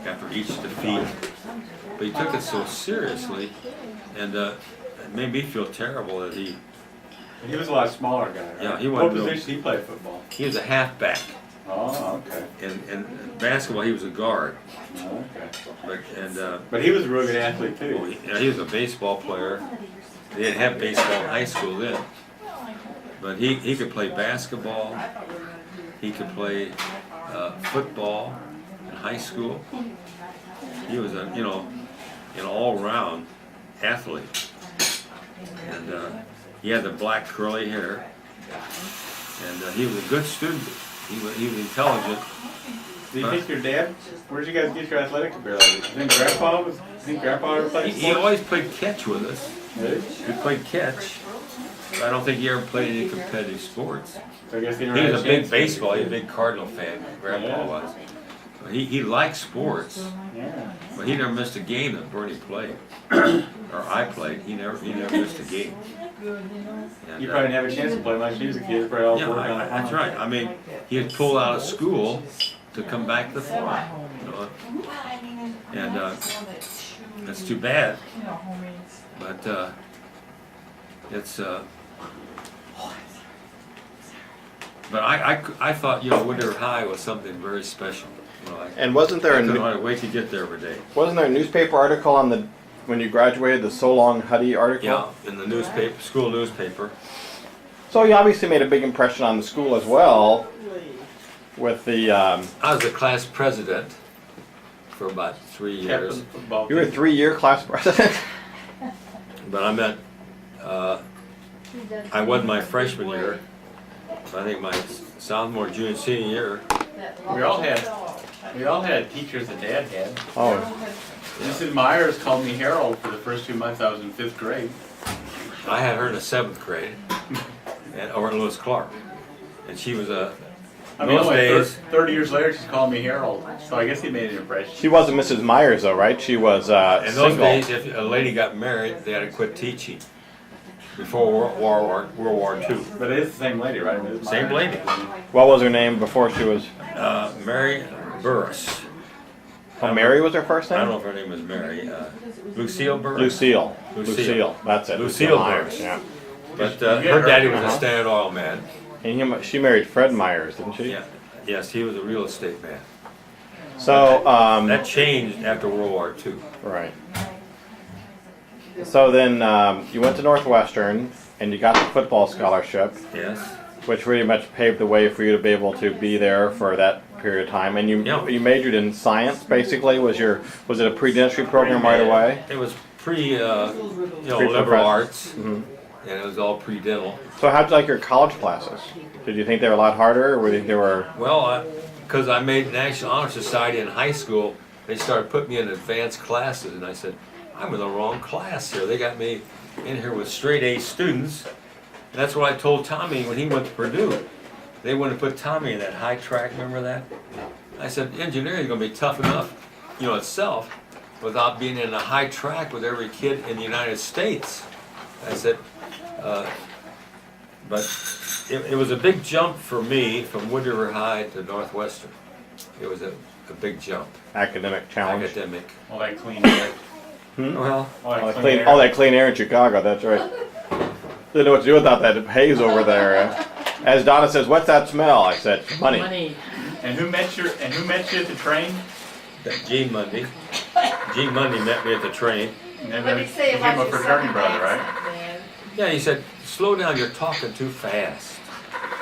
after each defeat. But he took it so seriously, and it made me feel terrible that he. He was a lot smaller guy, right? Yeah, he What wasn't. position he played football? He was a halfback. Oh, okay. In basketball, he was a guard. Oh, okay. But he was a real good athlete too. he was a baseball player. They didn't have baseball in high school then. But he could play basketball. He could play football in high school. He was an all-round athlete. And he had the black curly hair. And he was a good student. He was intelligent. Do you think your dad? Where'd you guys get your athletic ability? You think Grandpa ever played sports? He always played catch with us. Really? He played catch. But I don't think he ever played any competitive sports. So I guess he was a big baseball. He was a big Cardinal fan. Grandpa was. He liked sports. Yeah. But he never missed a game that Bernie played, or I played. He never missed a game. And, You probably didn't have a chance to play much. He was a kid. Probably all work on it. that's right. I mean, he had pulled out of school to come back to the farm. And that's too bad. But it's. But I thought Woodard High was something very special. And wasn't there I couldn't wait to get there every day. Wasn't there a newspaper article on when you graduated, the So Long Huddy article? Yeah, in the newspaper, school newspaper. So you obviously made a big impression on the school as well. With the I was the class president for about 3 years. You were a 3-year class president. But I meant I won my freshman year. I think my sophomore, junior, senior year. We all had teachers that Dad had. Oh. Mrs. Myers called me Harold for the first 2 months I was in 5th grade. I had her in the 7th grade, over Lewis Clark, and she was a. I mean, only 30 years later, she's calling me Harold. So I guess he made an impression. She wasn't Mrs. Myers though, right? She was in those single. days, if a lady got married, they had to quit teaching. Before World War II. But it is the same lady, right? Same lady. What was her name before she was? Mary Burris. Oh, Mary was her first I name? don't know if her name was Mary. Lucille Burris? Lucille. That's it. Lucille Myers, Burris. yeah. But her daddy was a Standard Oil man. And she married Fred Myers, didn't she? Yeah. Yes, he was a real estate man. So that changed after World War II. Right. So then you went to Northwestern and you got the football scholarship. Yes. Which really much paved the way for you to be able to be there for that period of time. And you majored in science, basically. Was it a pre-dentistry program right away? It was liberal arts, and it was all pre-dental. So how'd you like your college classes? Did you think they were a lot harder, or did they were? Well, because I made National Honor Society in high school, they started putting me in advanced classes, and I said, I'm in the wrong class here. They got me in here with straight A students. And that's what I told Tommy when he went to Purdue. They wanted to put Tommy in that high track, remember that? I said, engineering is going to be tough enough, itself, without being in a high track with every kid in the United States. I said, but it was a big jump for me from Wood River High to Northwestern. It was a big jump. Academic challenge. Academic. All that clean air. Well, all that clean air in Chicago, that's right. Didn't know what to do without that haze over there. As Donna says, what's that smell? I said, money. And who met you at the train? Gene Mundy. Gene Mundy met me at the train. And then he became a fraternity brother, right? Yeah, he said, slow down, you're talking too fast.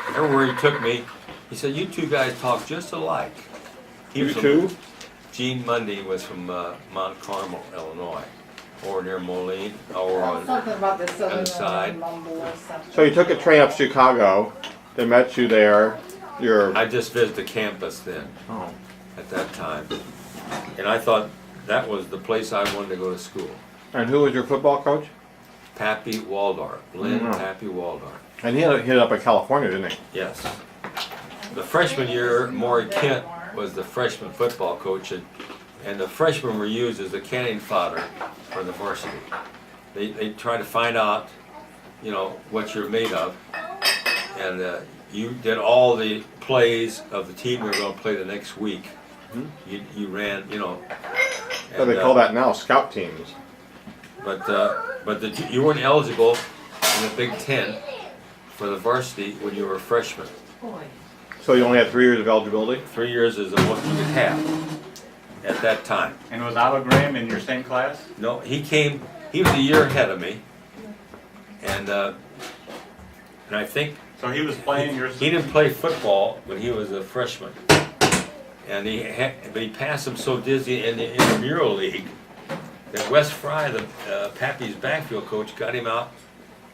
Everywhere he took me, he said, you two guys talk just alike. You two? Gene Mundy was from Mount Carmel, Illinois, or near Moline, or on the other side. So you took a train up to Chicago. They met you there. I just visited the campus then, at that time. And I thought that was the place I wanted to go to school. And who was your football coach? Pappy Waldorf, Lynn Pappy Waldorf. And he hit up in California, didn't he? Yes. The freshman year, Maury Kent was the freshman football coach, and the freshmen were used as the cannon fodder for the varsity. They try to find out, what you're made of, and you did all the plays of the team you were going to play the next week, You ran, you know. So they call that now scout teams. But you weren't eligible in the Big Ten for the varsity when you were a freshman. So you only had 3 years of eligibility? 3 years is the most you could have at that time. And was Otto Graham in your same class? No, he was a year ahead of me. And I think So he was playing your. he didn't play football when he was a freshman. And but he passed him so dizzy in the intramural league that Wes Fry, the Pappy's backfield coach, got him out.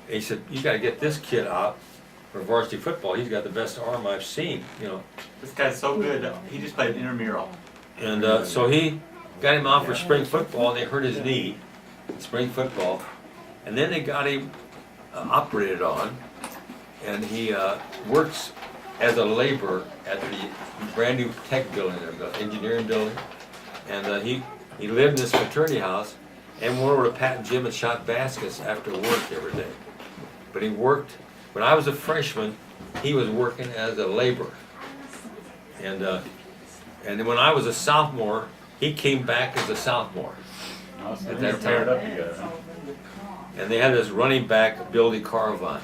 He said, "You got to get this kid out for varsity football. He's got the best arm I've seen, you know." This guy's so good. He just played intramural. And so he got him out for spring football, and they hurt his knee, spring football. And then they got him operated on, and he works as a laborer at the brand new tech building, the engineering building. And he lived in this fraternity house and went over to Pat and Jim and shot baskets after work every day. But he worked, when I was a freshman, he was working as a laborer. And then when I was a sophomore, he came back as a sophomore. At that paired time. up together. Huh? And they had this running back, Billy Carvine,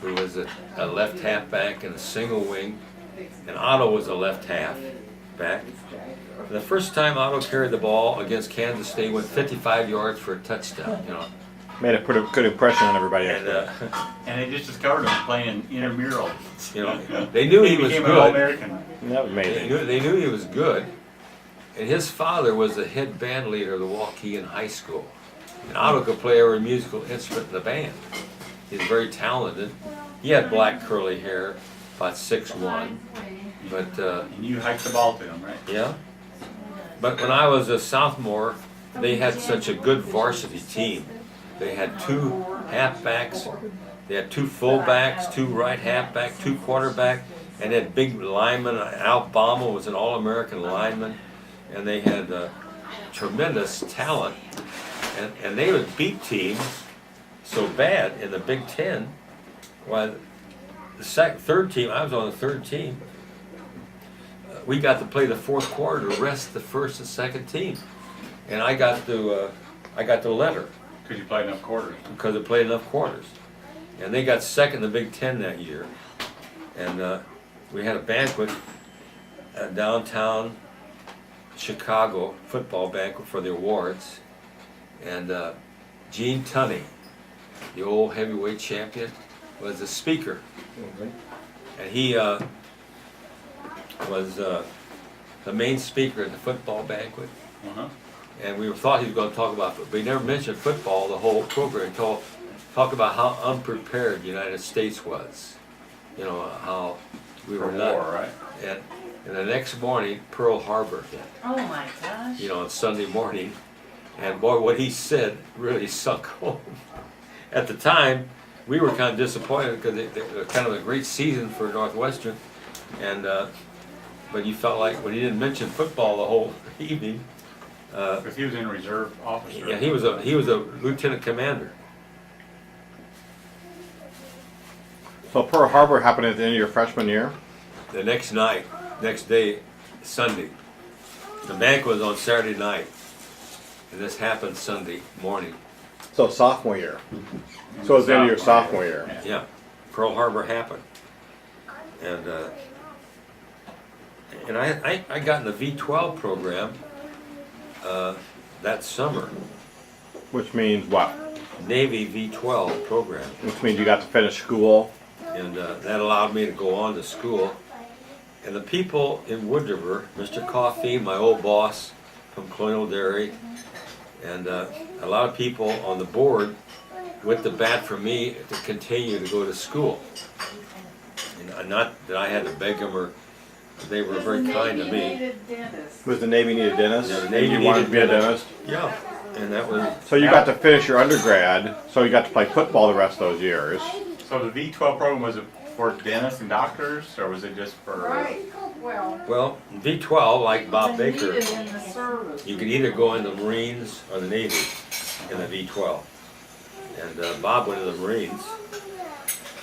who was a left halfback and a single wing. And Otto was a left half back. And the first time Otto carried the ball against Kansas State, went 55 yards for a touchdown, you know. Made a pretty good impression on everybody. And, And they just discovered him playing intramural. you know, they knew he was became an good. All-American. That was amazing. They knew he was good. And his father was the head band leader of the Waukegan High School. And Otto could play every musical instrument in the band. He's very talented. He had black curly hair, about 6'1". But And you hiked the ball to him, right? yeah. But when I was a sophomore, they had such a good varsity team. They had 2 halfbacks, they had 2 fullbacks, 2 right halfback, 2 quarterback, and they had big linemen. Al Baumel was an All-American lineman, and they had tremendous talent. And they would beat teams so bad in the Big Ten. While the third team, I was on the third team, we got to play the fourth quarter to rest the first and second team. And I got the letter Because you played enough quarters. because they played enough quarters. And they got second in the Big Ten that year. And we had a banquet at downtown Chicago, football banquet for the awards. And Gene Tunney, the old heavyweight champion, was the speaker. And he was the main speaker at the football banquet. Uh-huh. And we thought he was going to talk about football, but he never mentioned football the whole program. Talk about how unprepared the United States was. You know, how we were For not. war, right? And the next morning, Pearl Harbor hit, Oh my gosh. you know, on Sunday morning. And boy, what he said really sunk home. At the time, we were kind of disappointed because it was kind of a great season for Northwestern. And but you felt like when he didn't mention football the whole evening. Because he was in reserve officer. Yeah, he was a lieutenant commander. So Pearl Harbor happened at the end of your freshman year? The next day, Sunday. The banquet was on Saturday night, and this happened Sunday morning. So sophomore year. So it was the end of your sophomore year. Yeah, Pearl Harbor happened, and I got in the V12 program that summer. Which means what? Navy V12 program, Which means you got to finish school. and that allowed me to go on to school. And the people in Wood River, Mr. Coffey, my old boss from Colonial Dairy, and a lot of people on the board went to bat for me to continue to go to school. And not that I had to beg them, or they were very kind to me. Was the Navy need a dentist? Yeah, the Navy And you wanted to be a needed a dentist? Yeah, and that was, So you got to finish your undergrad, so you got to play football the rest of those years. So the V12 program, was it for dentists and doctors, or was it just for... Right, well. well, V12, like Bob they Baker, needed in the service. you could either go in the Marines or the Navy in the V12. And Bob went in the Marines.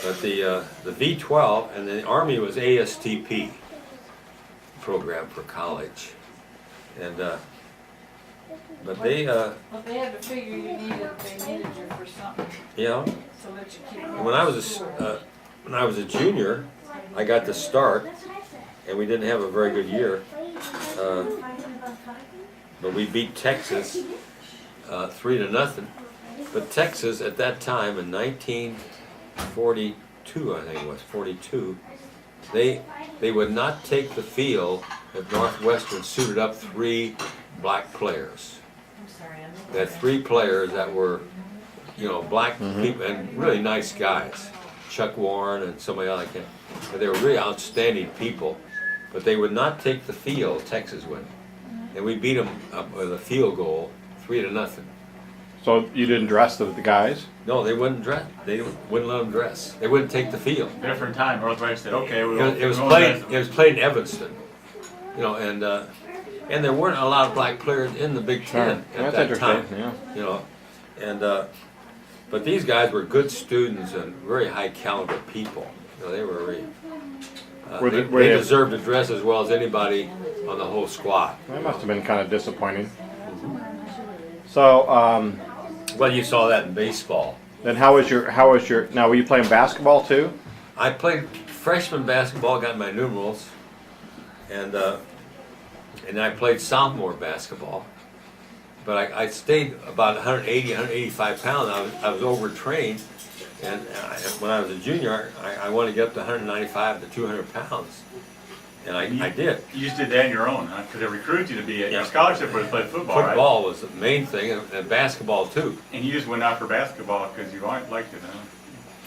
But the V12 and the Army was ASTP. program for college, and but they Well, they had to figure they needed you for something you know, to let you keep going. when I was a junior, I got to start, and we didn't have a very good year, but we beat Texas 3-0. But Texas at that time in 1942, I think it was 42, they would not take the field if Northwestern suited up 3 black players. They had 3 players that were, you know, black people and really nice guys. Chuck Warren and somebody else, I can't, but they were really outstanding people. But they would not take the field, Texas would. And we beat them up with a field goal, 3-0. So you didn't dress the guys? No, they wouldn't dress. They wouldn't let them dress. They wouldn't take the field. Different time. Northwestern said, okay, It was played. It was played in Evanston, you know, and there weren't a lot of black players in the Big Ten at That's that interesting. time. Yeah. You know, and but these guys were good students and very high caliber people. You know, they were really. They deserved to dress as well as anybody on the whole squad. That must have been kind of disappointing. So, Well, you saw that in baseball. then how was your, now were you playing basketball too? I played freshman basketball, got my numerals, and I played sophomore basketball. But I stayed about 180, 185 pounds. I was overtrained, and when I was a junior, I wanted to get up to 195 to 200 pounds, and I did. You just did that on your own, huh? Because they recruited you to be, Yeah. your scholarship was to play football, right? Football was the main thing, and basketball too. And you just went out for basketball because you liked it, huh?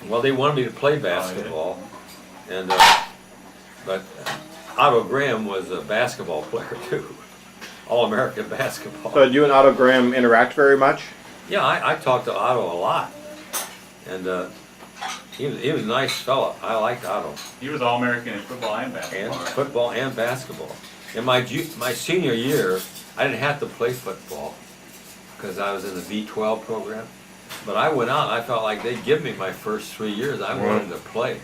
Well, they wanted me to play basketball, and but Otto Graham was a basketball player too, All-American basketball. So did you and Otto Graham interact very much? Yeah, I talked to Otto a lot, and he was a nice fella. I liked Otto, He was All-American in football and basketball. and football and basketball. In my senior year, I didn't have to play football because I was in the V12 program. But I went out, and I felt like they'd give me my first 3 years. I wanted to play.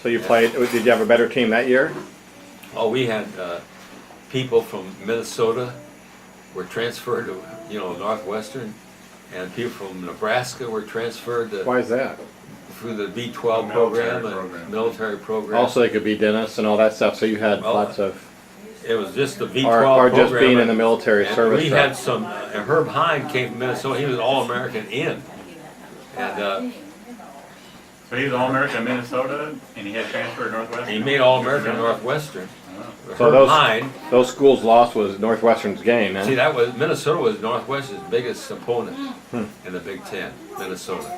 So you played, did you have a better team that year? Oh, we had people from Minnesota were transferred to, you know, Northwestern, and people from Nebraska were transferred to Why is that? through the V12 program and military program. Also, they could be dentists and all that stuff, so you had Well, lots of, It was just the V12 or program. just being in the military and service. we stuff. had some, Herb Hine came from Minnesota. He was an All-American in. And So he was All-American in Minnesota, and he had transferred to Northwestern? he made All-American at Northwestern. So Herb those- Hine, Those schools lost was Northwestern's gain, see, huh? that was, Minnesota was Northwestern's biggest opponent in the Big Ten, Minnesota.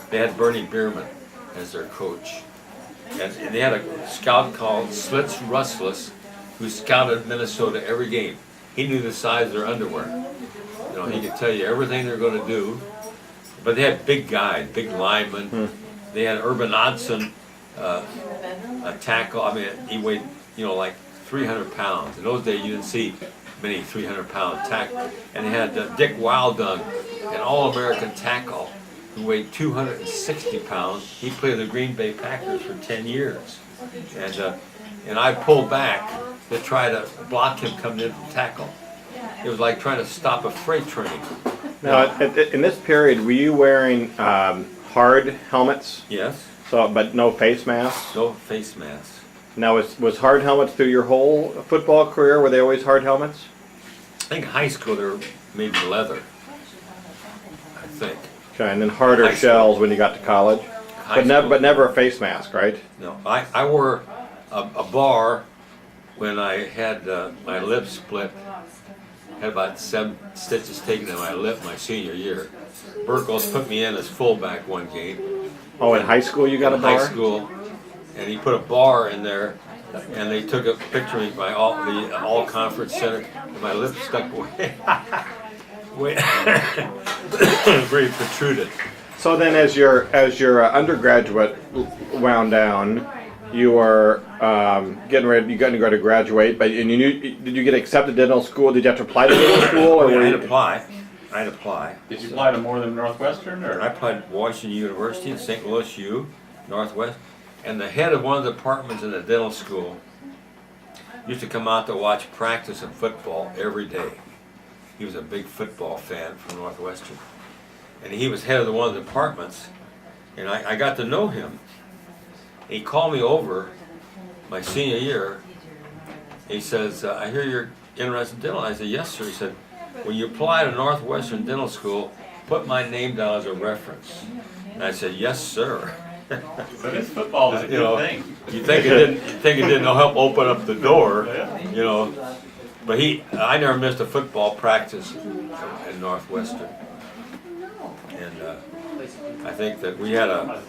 They had Bernie Bierman as their coach. And they had a scout called Slits Rustless who scouted Minnesota every game. He knew the size of their underwear. You know, he could tell you everything they're going to do. But they had big guys, big linemen. They had Urban Odson, a tackle. I mean, he weighed, you know, like 300 pounds. In those days, you didn't see many 300-pound tackle. And they had Dick Wildung, an All-American tackle who weighed 260 pounds. He played the Green Bay Packers for 10 years. And I pulled back to try to block him coming in from tackle. It was like trying to stop a freight train. Now, in this period, were you wearing hard helmets? Yes, So, but no face masks? no face masks. Now, was hard helmets through your whole football career? Were they always hard helmets? I think high school they were maybe leather. I think. Okay, and then harder High school. shells when you got to college? High But never a face mask, right? No, I wore a bar when I had my lip split. Had about 7 stitches taken in my lip my senior year. Burkles put me in as fullback one game. Oh, in high school you got a in bar? high school, and he put a bar in there, and they took a picture of me by the all conference center, and my lip stuck way, very protruded. So then, as your undergraduate wound down, you were getting ready. You got to go to graduate, but and you knew. Did you get accepted to dental school? Did you have to apply to dental school, or I were had you? to apply. I'd apply. Did you apply to more than Northwestern, or? I applied at Washington University, St. Louis U, Northwest, and the head of one of the departments in the dental school used to come out to watch practice and football every day. He was a big football fan from Northwestern. And he was head of one of the departments, and I got to know him. He called me over my senior year. He says, I hear you're interested in dental. I said, yes, sir. He said, when you apply to Northwestern Dental School, put my name down as a reference. And I said, yes, sir. So this football is a good thing. You think it didn't help open up the door, you know. But I never missed a football practice in Northwestern. And I think that we had a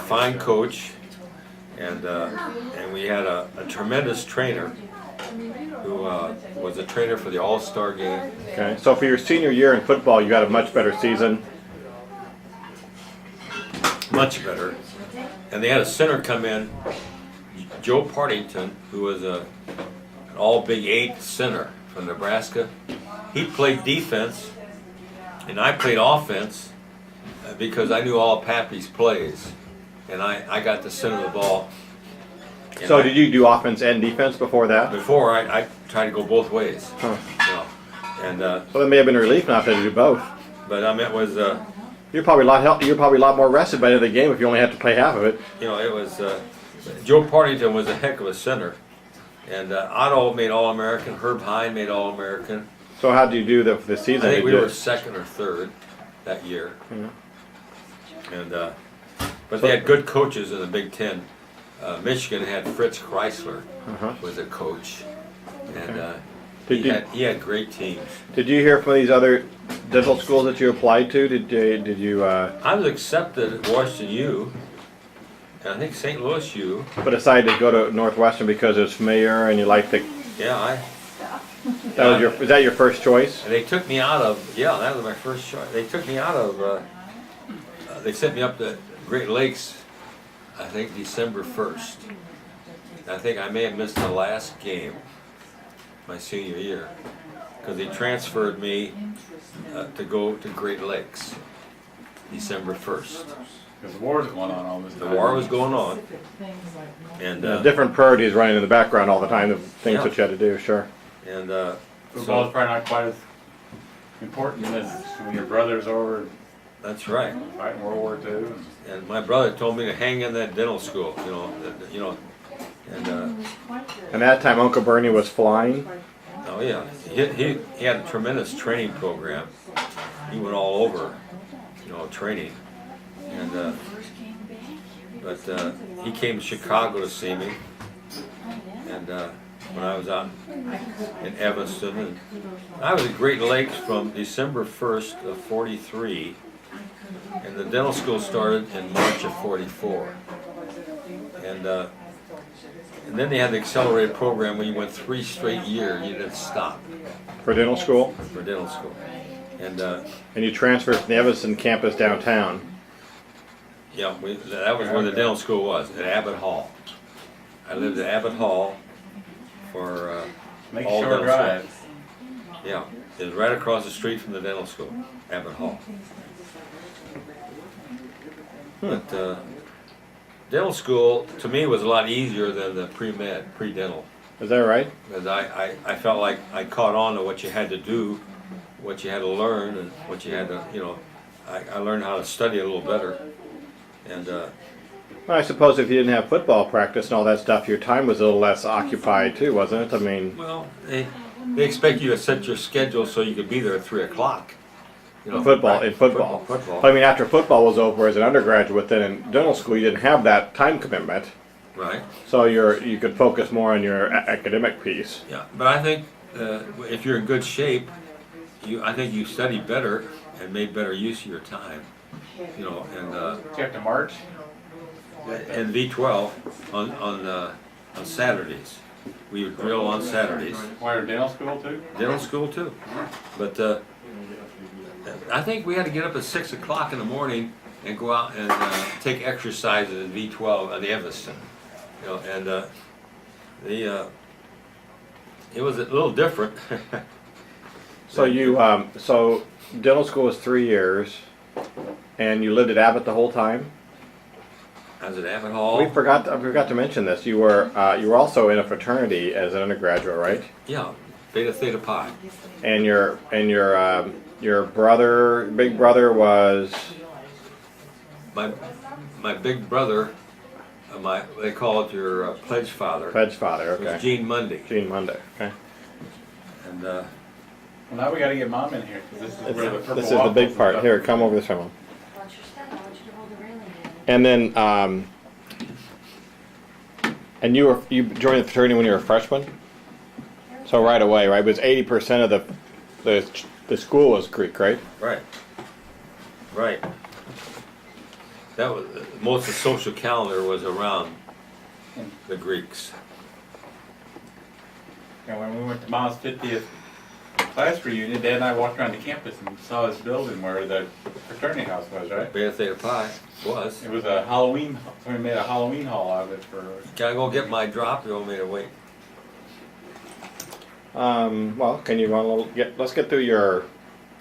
fine coach, and we had a tremendous trainer who was a trainer for the All-Star game. Okay, so for your senior year in football, you had a much better season. Much better. And they had a center come in, Joe Partington, who was an all Big 8 center from Nebraska. He played defense, and I played offense because I knew all Pappy's plays. And I got the center of the ball. And So did you do offense and defense before that? Before, I tried to go both ways. Huh. You know, and So that may have been a relief not to do both. but I mean, it was You're probably a lot more rested by the end of the game if you only had to play half of it. you know, it was Joe Partington was a heck of a center, and Otto made All-American. Herb Hine made All-American. So how did you do the season? I think Did we you- were second or third that year. Mhm. And but they had good coaches in the Big Ten. Michigan had Fritz Chrysler Uh-huh. was a coach, and Did he had great teams. Did you hear from these other dental schools that you applied to? Did you I was accepted at Washington U, and I think St. Louis U. but decided to go to Northwestern because it was familiar and you liked the? Yeah, Was that your first choice? and they took me out of, that was my first choice. They took me out of, they sent me up to Great Lakes, I think December 1st. I think I may have missed the last game my senior year, because they transferred me to go to Great Lakes, December 1st. Because the war was going on all this The time. war was going on, and Different priorities running in the background all the time. The things Yeah. that you had to do, sure. and Football's so probably not quite as important as when your brother's over that's right. fighting World War II. And my brother told me to hang in that dental school, and And that time, Uncle Bernie was flying. oh yeah, he had a tremendous training program. He went all over, training, and but he came to Chicago to see me, and when I was out in Evanston, and I was at Great Lakes from December 1st of '43, and the dental school started in March of '44, and then they had the accelerated program where you went 3 straight years, you didn't stop For dental school, for dental school. And and you transferred from the Evanston campus downtown. that was where the dental school was, at Abbott Hall. I lived at Abbott Hall for Make all sure dental drive. school. Yeah, it was right across the street from the dental school, Abbott Hall. But dental school, to me, was a lot easier than the pre-med, pre-dental. Is that right? Because I felt like I caught on to what you had to do, what you had to learn, and what you had to, I learned how to study a little better. And Well, I suppose if you didn't have football practice and all that stuff, your time was a little less occupied too, wasn't it? I mean, well, they expect you to set your schedule so you could be there at 3 o'clock. football. Football. But I mean, after football was over as an undergraduate, then in dental school you didn't have that time commitment, Right. so you could focus more on your academic piece. Yeah, but I think if you're in good shape, I think you study better and made better use of your time. And You have to march. and V12 on Saturdays. We would drill on Saturdays. Why are dental school too? Dental school too. But I think we had to get up at 6 o'clock in the morning and go out and take exercises in V12 on the Evanston. It was a little different. So so dental school was 3 years, and you lived at Abbott the whole time. I was at Abbott Hall. I forgot to mention this. You were also in a fraternity as an undergraduate, right? Yeah, Beta Theta Pi. And your brother, big brother, was My big brother, they call it your pledge father. pledge father. Okay. Was Gene Mundy. Gene Monday. Okay. And Well, now we gotta get Mom in here, because this is where the purple This is the waffles big and part. stuff- Here, come over this way, Mom. Watch your step, I want you to hold the railing in. And then, and you joined the fraternity when you were a freshman. So right away, right? It was 80% of the school was Greek, right? right. Right. That was most of the social calendar was around the Greeks. Yeah, when we went to Mom's 50th class reunion, Dad and I walked around the campus and saw this building where the fraternity house was, right? Beta Theta Pi was. It was a Halloween, somebody made a Halloween hall out of it for, Can I go get my drop? You want me to wait? Well, can you run a little? Let's get through your.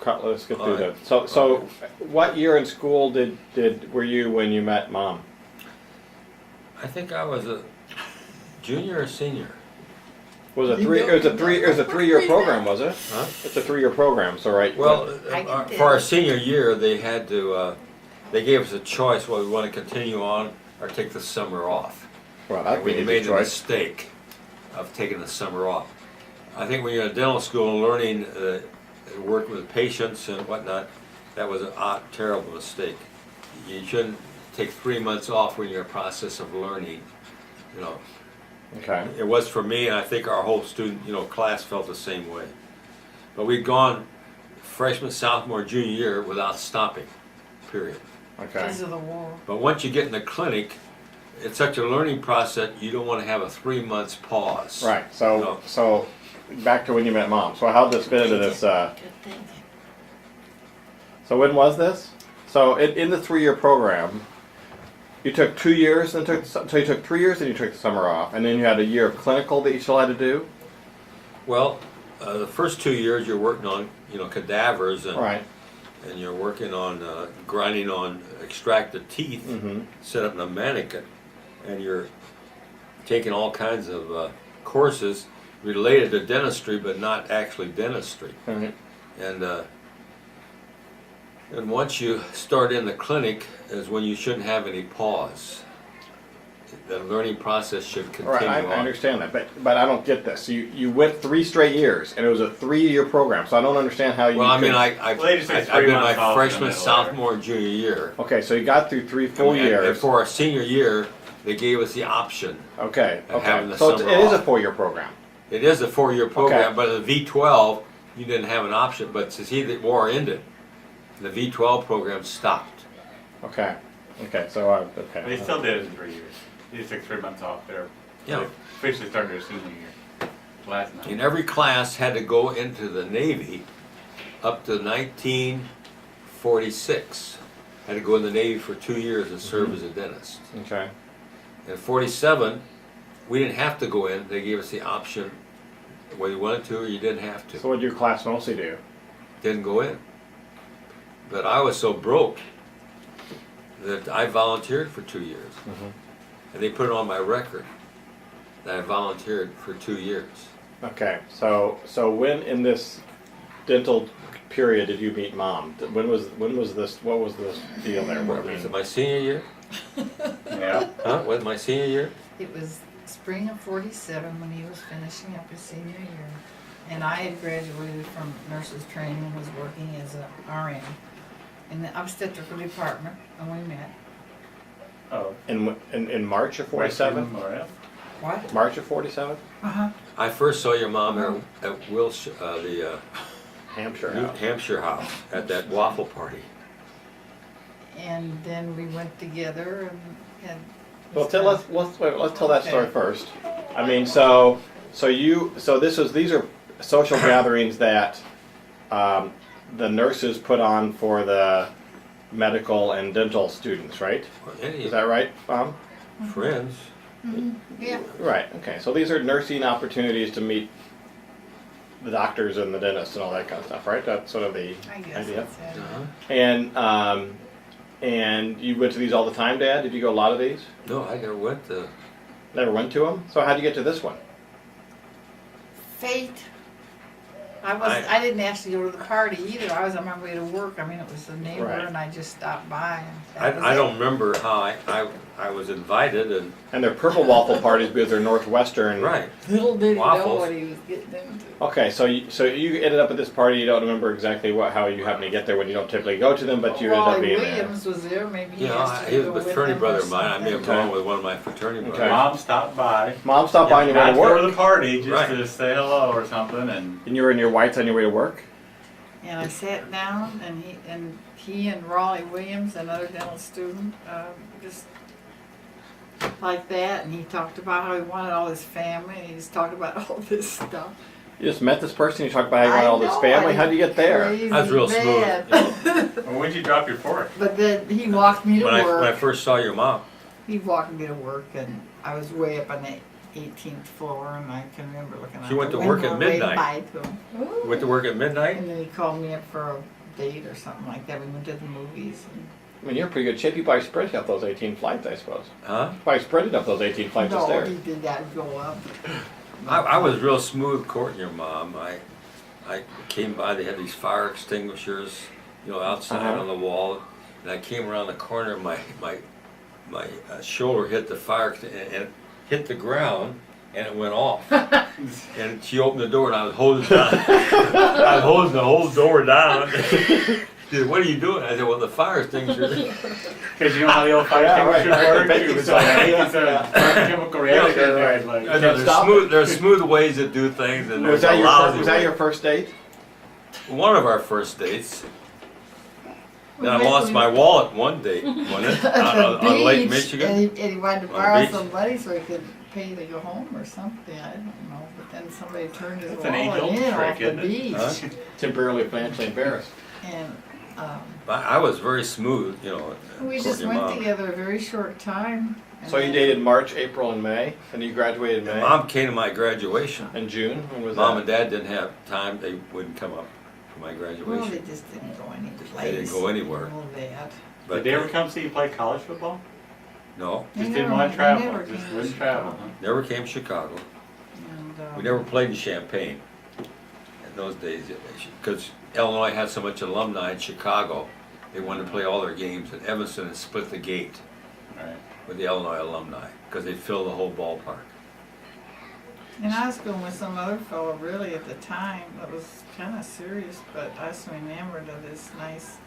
Let's get through All right. that. So, what year in school were you when you met Mom? I think I was a junior or senior. It was a 3-year program, was it? Huh? It's a 3-year program, so right. Well, I get for our this. senior year, they had to, they gave us a choice whether we want to continue on or take the summer off. Well, that'd And be we an made easy the choice. mistake of taking the summer off. I think when you're in dental school and learning, working with patients and whatnot, that was a terrible mistake. You shouldn't take 3 months off when you're in a process of learning, you know. Okay. It was for me, and I think our whole student, class felt the same way. But we'd gone freshman, sophomore, junior year without stopping, period. Okay. Because of the war. But once you get in the clinic, it's such a learning process, you don't want to have a 3 months pause. Right. No. So back to when you met Mom. So how'd this fit into this? Good thing. So when was this? So in the 3-year program, you took 2 years, and so you took 3 years, and you took the summer off, and then you had a year of clinical that you still had to do. Well, the first 2 years you're working on, cadavers and Right. and you're working on grinding on extracted teeth, Mm-hmm. set up in a mannequin, and you're taking all kinds of courses related to dentistry, but not actually dentistry. Right. And once you start in the clinic is when you shouldn't have any pause. The learning process should continue Right. I on. understand that, but I don't get this. You went 3 straight years, and it was a 3-year program. So I don't understand how you. Well, I mean, could- I've Well, they just said been 3 my months off in the freshman, middle sophomore, and junior year. Okay, so you got through 3 full And years. for our senior year, they gave us the option. Okay. and having Okay. the So it summer is a off. 4-year program. It is a 4-year program, Okay. but in the V12, you didn't have an option. But to see the war ended, the V12 program stopped. Okay. Okay. So they okay. still did it in 3 years. They just took 3 months off there. Yeah. They officially started their senior year last night. And every class had to go into the Navy up to 1946. Had to go in the Navy for 2 years and serve as a dentist. Okay. In 47, we didn't have to go in. They gave us the option whether you wanted to or you didn't have to. So what did your class mostly do? Didn't go in. But I was so broke that I volunteered for 2 years. Mhm. And they put it on my record that I volunteered for 2 years. Okay. So when in this dental period did you meet Mom? When was this? What was the deal there? What, I Was it mean, my senior year? Yeah. Huh? Was it my senior year? It was spring of '47 when he was finishing up his senior year. And I had graduated from nurse's training and was working as a RN in the obstetrical department, and we met. Oh. in March of '47? Memorial. What? March of '47? Uh-huh. I first saw your mom at Wilshire, the Hampshire New House. Hampshire house at that waffle party. And then we went together and had. Well, let's tell that story first. I mean, so these are social gatherings that the nurses put on for the medical and dental students, right? Any Is that right, Mom? friends? Yeah. Right. Okay. So these are nursing opportunities to meet the doctors and the dentists and all that kind of stuff, right? That's sort of the I guess idea. that's it. Uh-huh. And And you went to these all the time, Dad? Did you go a lot of these? No, I never went to. Never went to them? So how'd you get to this one? Fate. I didn't actually go to the party either. I was on my way to work. I mean, it was a neighbor, Right. and I just stopped by. And that was I it. don't remember how I was invited and And they're purple waffle parties because they're Northwestern. right. Little did he know Waffles. what he was getting into. Okay, so you ended up at this party. You don't remember exactly how you happened to get there when you don't typically go to them, but you ended up Raleigh being Williams was there. Maybe he You know, asked he you to was go a fraternity with him brother or of mine. I may have something. gone with one of my fraternity Okay. brothers. Mom stopped by. there. Mom stopped by on your way Not to to go to work, the party, just Right. to say hello or something, and and you were in your whites on your way to work. And I sat down, and he and Raleigh Williams, another dental student, just like that. And he talked about how he wanted all his family, and he just talked about all this stuff. You just met this person. You talked about how you wanted all this family. How'd you get there? Crazy I was real smooth. bad. well, when'd you drop your fork? But then he walked me to When I work. first saw your mom, He walked me to work, and I was way up on the 18th floor, and I can remember looking out She went the to work window at and waving midnight. bye to him. went to work at midnight. And then he called me up for a date or something like that. We went to the movies. And I mean, you're in pretty good shape. You probably spreaded up those 18 flights, I suppose. Huh? Probably spreaded up those 18 flights of no, stairs. he did not go up. I was real smooth courting your mom. I came by. They had these fire extinguishers, outside Uh-huh. on the wall, and I came around the corner. My shoulder hit the fire and it hit the ground, and it went off. And she opened the door, and I was holding down. I was holding the whole door down. She said, "What are you doing?" I said, "Well, the fire extinguisher." Because you know how the old fire Yeah, right. extinguisher work? Baking It was soda. like it's a chemical reaction in there. It's like, I know, stop it. there's smooth ways to do things, and Was there's that a your lousy was that way. your first date? One of our first dates. We Then I went- lost we- my wallet one date, wasn't it? at on the Lake beach, Michigan. and he wanted to On the borrow beach. some money so he could pay to go home or something. I don't know. But then somebody turned his That's an wallet age-old in trick, off the isn't it? beach. Huh? Temporarily financially embarrassed. And I was very smooth, we courting just your went mom. together a very short time. and So you then- dated March, April, and May, and you graduated in And May. Mom came to my graduation. In June. When was Mom that? and Dad didn't have time; they wouldn't come up for my Well, graduation. they just didn't go any place. They didn't go anywhere. All that. But did they ever come see you play college football? no, They Just didn't never- want to they travel. never Just came wouldn't to travel. Chicago. never came to Chicago. And, We never played in Champaign in those days because Illinois had so much alumni in Chicago. They wanted to play all their games in Evanston and split the gate Huh? Right. with the Illinois alumni because they filled the whole ballpark. And I was going with some other fellow really at the time that was kind of serious, but I was so enamored of this nice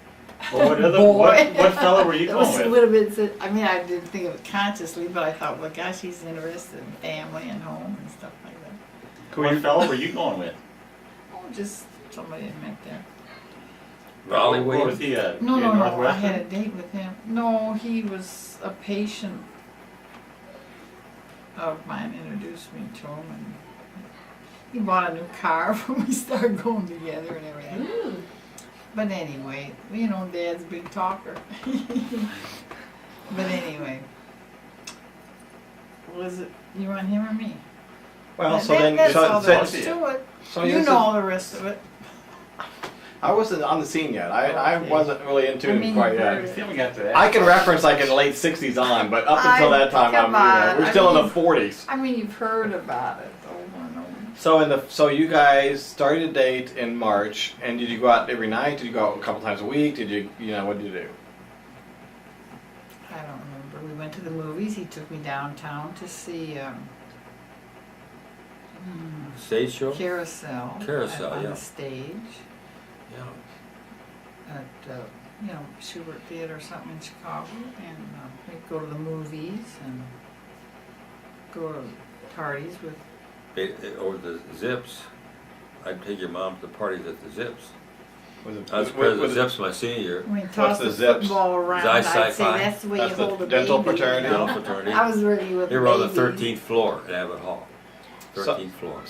Well, what other boy. what fella were you It was going a with? little bit, I mean, I didn't think of it consciously, but I thought, well, gosh, he's interested in family and home and stuff like that. What fella were you going with? Oh, just somebody I met there. Raleigh What was Williams. he at? No, in no, no, I Northwestern? had a date with him. No, he was a patient of mine, introduced me to him, and he bought a new car when we started going together and everything. Ooh. But anyway, Dad's a big talker. But anyway, was it, you want him or me? Well, so That- then, that's all there so, is to it. so You this know is- all the rest of it. I wasn't on the scene yet. I Okay. wasn't really into I it mean, quite you've yet. heard We still haven't got to that. I can reference like in the late '60s on, but up until that time, come on, we're I still in mean- the '40s. I mean, you've heard about it over and over. So you guys started a date in March, and did you go out every night? Did you go out a couple times a week? Did you what did you do? I don't remember. We went to the movies. He took me downtown to see Stage show? Carousel. Carousel, on yeah. the stage Yeah. at Schubert Theater or something in Chicago, and we'd go to the movies and go to parties with. Or the Zips. I'd take your mom to the parties at the Zips. Was it, I was president of Zips my senior year. When we tossed the the Zips? football around, Zai I'd say Sci-Fi. that's the way That's you the hold a dental baby. fraternity. Dental fraternity. I was ready with They were on the babies. 13th floor at Abbott Hall. 13th floor.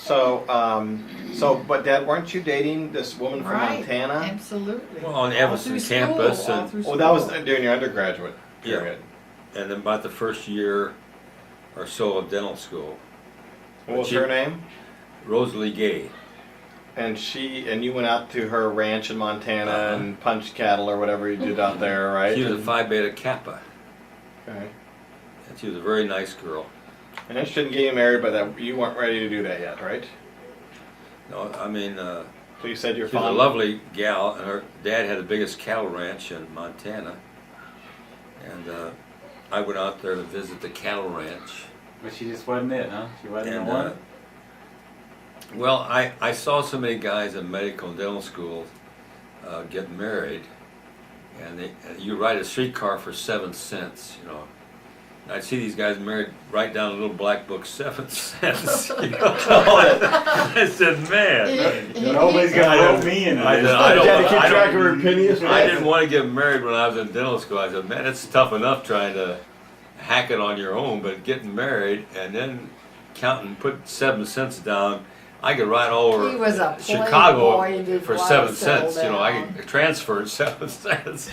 But Dad, weren't you dating this woman from Right, Montana? absolutely. Well, on All Evanston through school, campus, all and- through Oh, that was school. during your undergraduate Yeah. period. And then about the first year or so of dental school, What was She- her name? Rosalie Gay. and you went out to her ranch in Montana and punched cattle or whatever you did out there, right? She was a Phi Beta Kappa, Okay. and she was a very nice girl. And interested in getting married, but that you weren't ready to do that yet, right? No, I mean, So you said you're she was a fond. lovely gal, and her dad had the biggest cattle ranch in Montana. And I went out there to visit the cattle ranch. But she just wasn't it, huh? She wasn't the And one? well, I saw so many guys in medical and dental school get married, and you ride a streetcar for 7 cents, you know. And I'd see these guys married, write down a little black book, 7 cents. You know? I said, man. Nobody's gonna rope me into I this. don't- pennies. I didn't want to get married when I was in dental school. I said, man, it's tough enough trying to hack it on your own, but getting married and then counting, put 7 cents down, I could ride all He was over a Chicago playboy, did for want to 7 settle cents. You know, I down. could transfer 7 cents.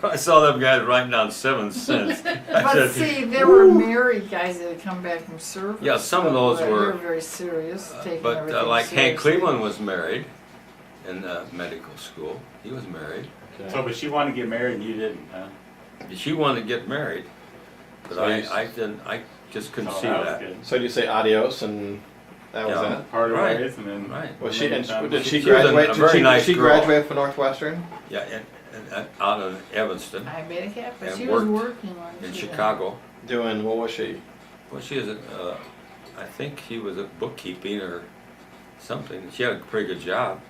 I saw them guys writing down 7 cents. I But said, see, there were married guys that had come back from service. Yeah, some of those so were- They were very serious, taking but everything like Hank seriously. Cleveland was married in medical school. He was married. So, but she wanted to get married and you didn't, huh? She wanted to get married, but So you- I didn't. I just couldn't So see that was that. good. So you say adios, and that was Yeah. it. Part of Right. ways and then. Right. Was she? And did she She was a graduate? very nice did she girl. graduate from Northwestern? Yeah, and out of Evanston I made a cap, but And she was worked working on in she Chicago. Doing what was she? Well, she was I think she was at bookkeeping or something. She had a pretty good job.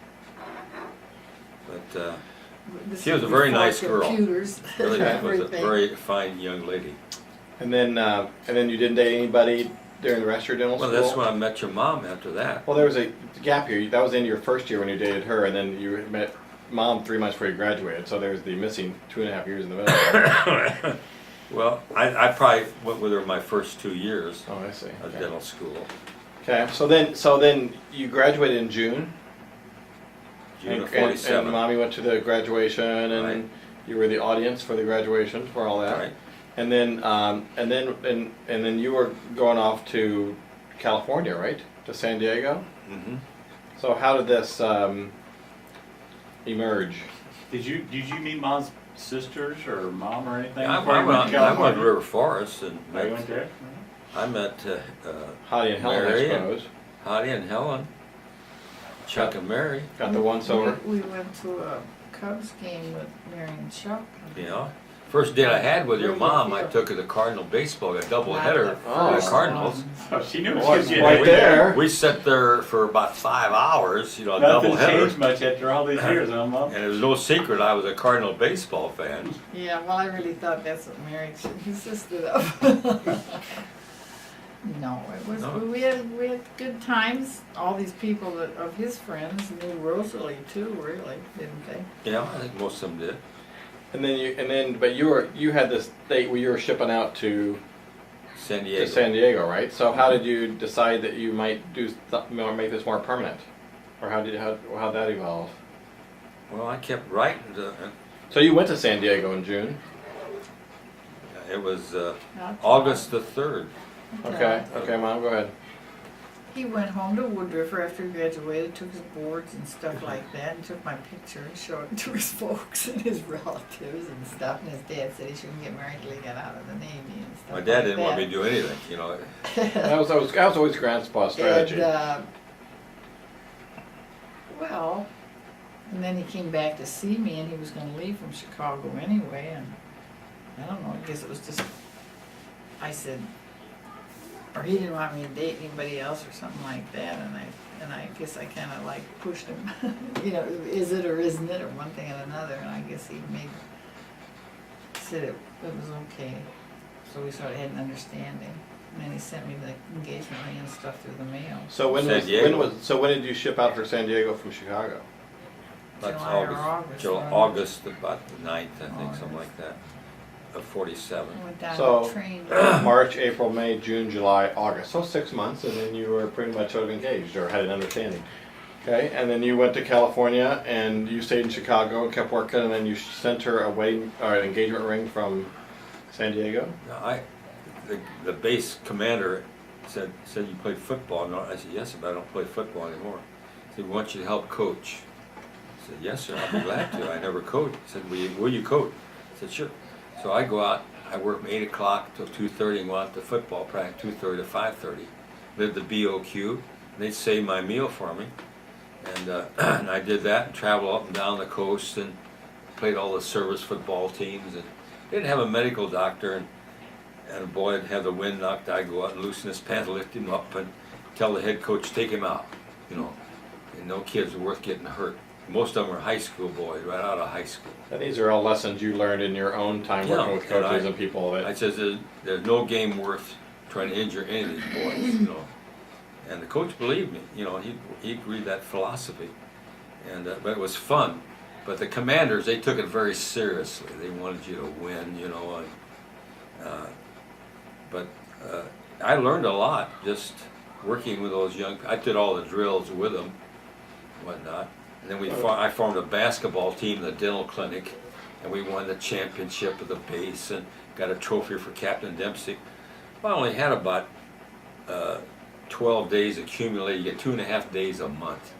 But This she was a is very before nice girl. computers and really was a everything. very fine young lady. And then you didn't date anybody during the rest of your dental Well, school? that's when I met your mom after that. Well, there was a gap here. That was in your first year when you dated her, and then you met Mom 3 months before you graduated. So there was the missing 2.5 years in the middle. Well, I probably went with her my first 2 years Oh, I see. of Okay. dental school. Okay. So then you graduated in June. June of and '47. Mommy went to the graduation, and Right. you were the audience for the graduation for all that. Right. And then you were going off to California, right? To San Diego. Mm-hmm. So how did this emerge? Did you meet Mom's sisters or mom or anything? I before you went went to I went California? to River Forest and Oh, you went there? I met Hottie and Helen, I Mary and- suppose. Hottie and Helen, Chuck and Mary. Got the once over. We went to a Cubs game with Mary and Chuck. You know, first date I had with your mom, I took her to Cardinal baseball, a doubleheader for the first Cardinals. Oh, she knew what Boy, she was getting. right there. We sat there for about 5 hours, you know, a Nothing's doubleheader. changed much after all these years, huh, Mom? And it was no secret I was a Cardinal baseball fan. Yeah, well, I really thought that's what Mary consisted of. No, it was, No. we had good times. All these people of his friends knew Rosalie too, really, didn't they? Yeah, I think most of them did. But you had this date where you were shipping out to San Diego. San Diego, right? So how did you decide that you might do or make this more permanent, or how'd that evolve? Well, I kept writing. So you went to San Diego in June. It was Not August the 3rd. Okay. Okay, Mom, go ahead. He went home to Wood River after he graduated, took his boards and stuff like that, and took my picture and showed it to his folks and his relatives and stuff. And his dad said he shouldn't get married till he got out of the Navy and stuff. My dad like didn't want me that. to do anything, you know. That was always Grandpa's strategy. And then he came back to see me, and he was going to leave from Chicago anyway. And I don't know. I guess it was just I said, or he didn't want me to date anybody else or something like that. And I guess I kind of like pushed him. You know, is it or isn't it, or one thing and another. And I guess he said it was okay. So we sort of had an understanding. And then he sent me the engagement ring and stuff through the mail. So when did you ship out for San Diego from Chicago? That's July or August, right? August about the 9th, I think, something like that, of '47. I went down So- the train. March, April, May, June, July, August. So 6 months, and then you were pretty much sort of engaged or had an understanding. Okay, and then you went to California and you stayed in Chicago and kept working, and then you sent her a wedding or an engagement ring from San Diego. Now, the base commander said you played football. No, I said yes, but I don't play football anymore. He said, we want you to help coach. I said, yes, sir, I'll be glad to. I never coached. He said, will you coach? I said, sure. So I go out, I work from 8 o'clock till 2:30 and go out to football practice 2:30 to 5:30. Lived the BOQ, and they'd save my meal for me. And, and I did that and traveled up and down the coast and played all the service football teams. And didn't have a medical doctor, and a boy would have the wind knocked. I'd go out and loosen his pants, lift him up, and tell the head coach, take him out. You know, and no kids were worth getting hurt. Most of them were high school boys, right out of high school. And these are all lessons you learned in your own time Yeah, working with and coaches and people. I That, said, there's no game worth trying to injure any of these boys, you know. And the coach believed me, you know, he agreed that philosophy. And, but it was fun. But the commanders, they took it very seriously. They wanted you to win, you know. But I learned a lot just working with those young. I did all the drills with them, and whatnot. And then I formed a basketball team in the dental clinic, and we won the championship of the base and got a trophy for Captain Dempsey. Well, I only had about 12 days accumulated. You get 2.5 days a month.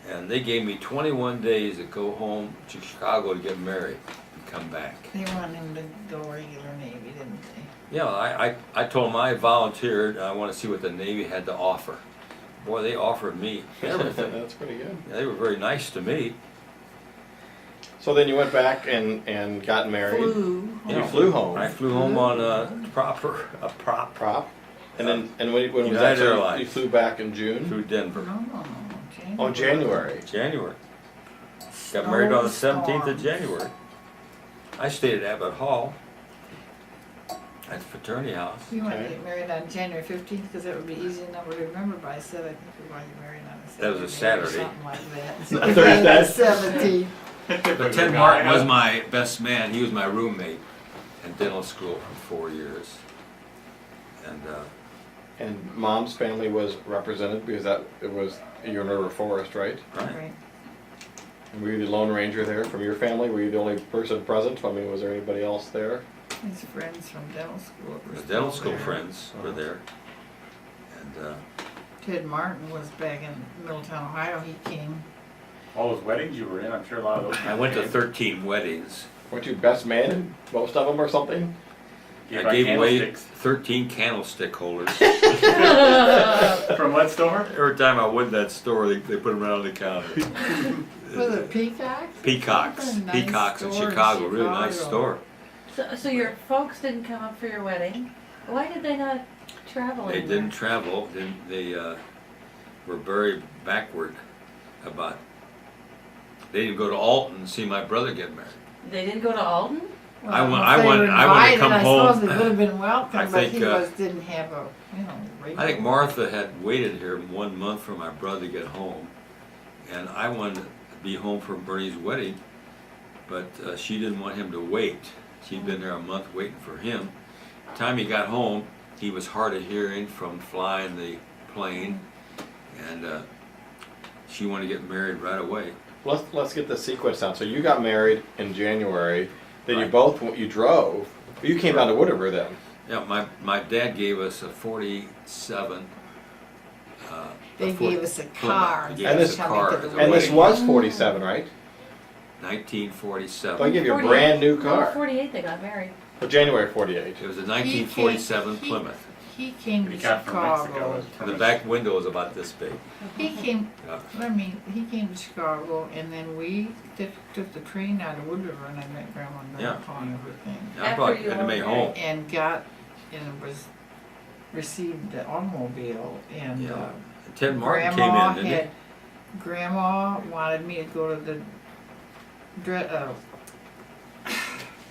And they gave me 21 days to go home to Chicago to get married and come back. They wanted him to go regular Navy, didn't they? Yeah, I told them I volunteered and I want to see what the Navy had to offer. Boy, they offered me everything. that's pretty good. Yeah, they were very nice to me. So then you went back and got married. Flew. You flew home. I flew home on a prop. Prop. And then when was United that? So Airlines. you flew back in June. Through Denver. No, Oh, January. January. Got married on the 17th of Snowstorms. January. I stayed at Abbott Hall at the fraternity house. You want to Okay. get married on January 15th because that would be easy number to remember, but I said I think we want to get married on a Saturday. That was a Saturday. Or something like that. So A we Thursday. made it 17th. But Ted Martin was my best man. He was my roommate in dental school for 4 years. And Mom's family was represented because you're in River Forest, right? Right. Right. And were you the Lone Ranger there from your family? Were you the only person present? I mean, was there anybody else there? His friends from dental school were The still dental school there. friends were there. And Ted Martin was back in Middletown, Ohio. He came. All those weddings you were in, I'm sure a lot of those. I went to 13 weddings. Weren't you best man in most of them or something? Gave I out gave away candlesticks. 13 candlestick holders. From what store? Every time I went to that store, they put them right on the counter. Was it Peacocks? Peacocks. What a nice Peacocks in store in Chicago. Really nice Chicago. store. So your folks didn't come up for your wedding? Why did they not travel They anywhere? didn't travel. They were very backward about. They didn't go to Alton and see my brother get married. They didn't go to Alton? Well, I if want- they I want- were I want to invited, come I home. suppose they would have been welcome, I but think, he didn't have a, regular. I think Martha had waited here 1 month for my brother to get home, and I wanted to be home for Bernie's wedding, but she didn't want him to wait. She'd been there a month waiting for him. The time he got home, he was hard of hearing from flying the plane, and she wanted to get married right away. Let's get the sequence down. So you got married in January. Then Right. you drove. You came down to Woodriver then. Yeah, my dad gave us a 47. They a Ford gave us a Plymouth. car. He gave And us this a coming car to as the a And this wedding. was 47, right? 1947. So I give you a 48. brand new No, car. 48 they got married. Well, January 48. It was a 1947 Plymouth. He came to He got from Mexico. Chicago. And the back window was about this big. He came, Yeah. he came to Chicago, and then we took the train out of Wood River, and I met Grandma and Yeah. and everything. I After brought you Edna Mae were home. And received the automobile, and Yeah. And Ted Martin came Grandma in, didn't Grandma wanted me to go to the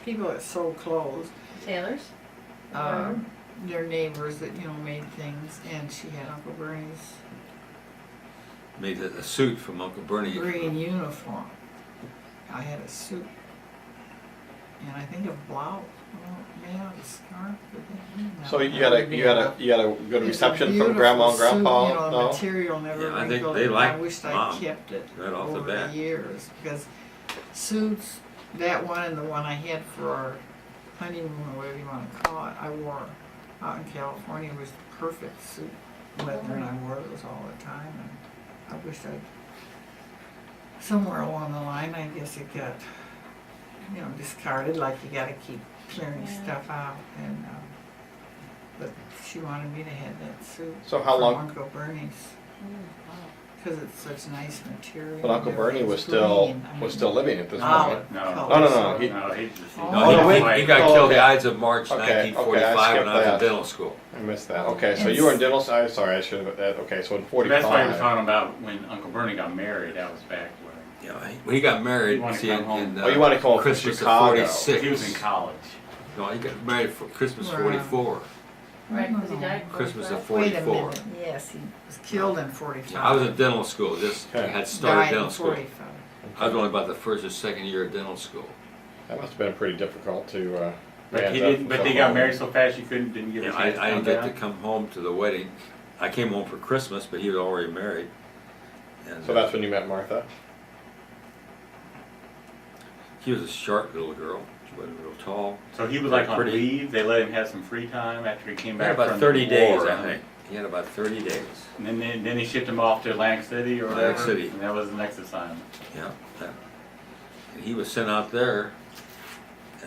people that sold clothes, Sailors? their neighbors that made things, and she had Uncle Bernie's he? Made a suit from Uncle Bernie. green uniform. I had a suit, and I think a blouse. Well, yeah, a scarf. So you had a good reception from Grandma and Grandpa. The No. material never Yeah, I think wrinkled. they and I liked wished I Mom kept it right off the over bat. the years, because suits, that one and the one I had for our honeymoon, or whatever you want to call it, I wore out in California. It was the perfect suit leather, and I wore those all the time. And I wish somewhere along the line, I guess it got, discarded, like you gotta keep clearing Yeah. stuff out, and, but she wanted me to have that suit. So how from long- Uncle Bernie's, cause it's such nice material. But Uncle and Bernie was everything's still green. I was mean, still living at this olive point. No. color, Oh, no, so- he- No, he just. Oh, No, no, wait. he got Oh, killed the okay. Ides of March, Okay, 1945, okay, I when I was in skipped dental school. I missed that. Okay, so you were in dental. Sorry, I should have. Okay, so in That's why you're 45. talking about when Uncle Bernie got married, that was back when. Yeah, when he got married, You wanna see, come home? in Oh, you want to call it Christmas Chicago? of 46. He was in college. No, he got married for Christmas Wow. 44. Right, because he died in Christmas of 45. Wait a 44. minute, yes, he was killed in 45. Yeah, I was in dental school, just Okay. had started Died in dental school. 45. I was only about the first or second year of dental school. That must have been pretty difficult to. But manage he that didn't. for But they so got long. married so fast you didn't get a Yeah, chance to I come didn't get down. to come home to the wedding. I came home for Christmas, but he was already married. And, So that's when you met Martha. she was a short little girl. She wasn't real tall. So he was like on Pretty. leave. They let him have some free time after he came He had back about from 30 the days, war. I think. He had about 30 days. And then he shipped him off to Atlantic City or whatever. Atlantic City. And that was the next assignment. Yeah. yeah. And he was sent out there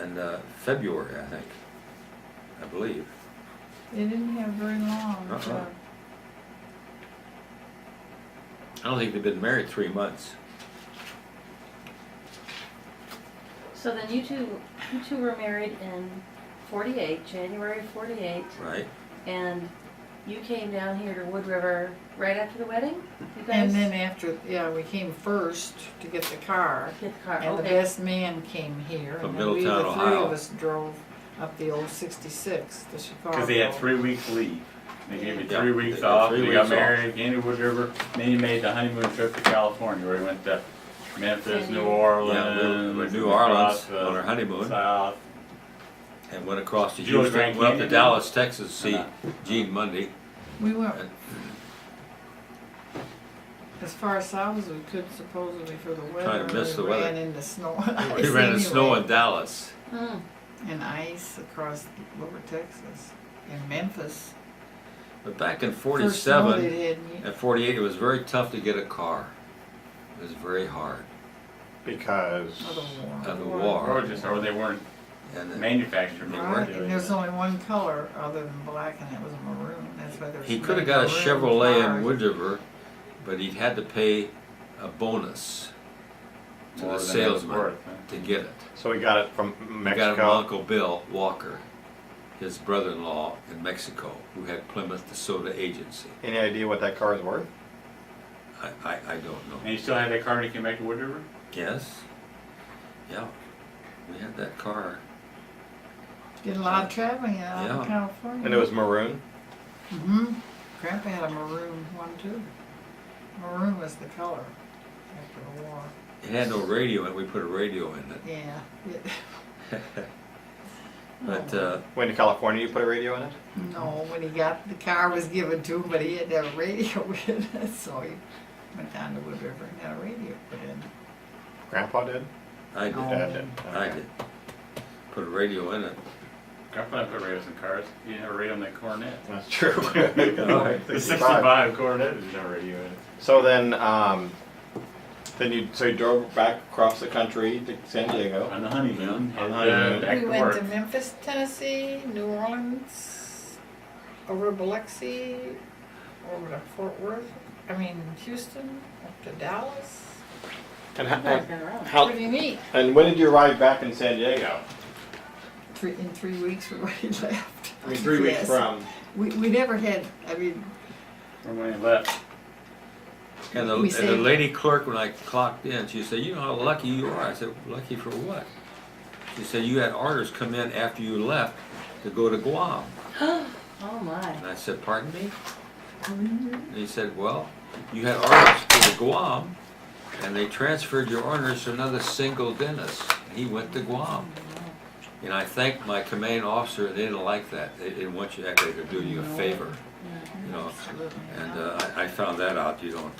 in February, I think. I believe. They didn't have very long. Uh-uh. I don't think they've been married 3 months. So then you two were married in 48, January of 48, Right? and you came down here to Wood River right after the wedding? You guys And then after, we came first to get the car, get the car, and the okay. best man came here, From and then we, Middletown, the three Ohio. of us drove up the old 66 to Chicago. Because they had 3 weeks leave. They gave you Yeah, 3 they weeks had off. 3 They weeks got off. married, came to Wood River. Then he made the honeymoon trip to California, where he went to Memphis, San New Diego. Orleans, Yeah, we were in New across Orleans on our honeymoon South. and went across to Did you go to Houston, Grand went up to Canyon? Dallas, Texas to see No. Gene Mundy. We went And as far south as we could supposedly for the weather. Trying to miss we the weather. ran into snow and ice we ran in anyway. snow in Dallas. Mm. And ice across lower Texas and Memphis. But back in First snow 47 they'd had in- and 48, it was very tough to get a car. It was very hard. Because. of the war. Of the war. Or they weren't And then manufactured. They Right, weren't and there's only one color other than black, and it was maroon. That's why there's. he so could have many got a maroon Chevrolet cars. in Wood River, but he'd had to pay a bonus to More the than it was salesman worth, huh? to get it. So we got it from He got it from Mexico. Uncle Bill Walker, his brother-in-law in Mexico, who had Plymouth DeSoto Agency. Any idea what that car is worth? I don't know. And you still had that car when you came back to Wood River? Yes. Yeah. We had that car. Did a lot of traveling out Yeah. of California. And it was maroon. Grandpa had a maroon one too. Maroon was the color after the war. It had no radio in it. We put a radio in it. Yeah. But Went to California, you put a radio in it? No, when he got, the car was given to him, but he had to have a radio with it, so he went down to Wood River and got a radio put in. Grandpa did? I did. No. Dad did. I did. Put a radio in it. Grandpa put radios in cars. You didn't have a radio in that Coronet. That's true. The 65 Coronet didn't have a radio in it. So then you drove back across the country to San Diego. On the honeymoon. On the and, honeymoon. back We to went work. to Memphis, Tennessee, New Orleans, over to Biloxi, over to Fort Worth, Houston, up to Dallas. And You guys been around. how? Pretty neat. And when did you arrive back in San Diego? In 3 weeks we already left. I mean, 3 weeks Yes. from. We never had, From when he left. And We the saved- lady clerk, when I clocked in, she said, "You know how lucky you are." I said, "Lucky for what?" She said, "You had orders come in after you left to go to Guam." Oh my. And I said, "Pardon me?" And he said, "Well, you had orders to the Guam, and they transferred your orders to another single dentist. And he went to Guam." And I thanked my commanding officer. They didn't like that. They didn't want you actually to do you a favor, you know. And I found that out. You don't.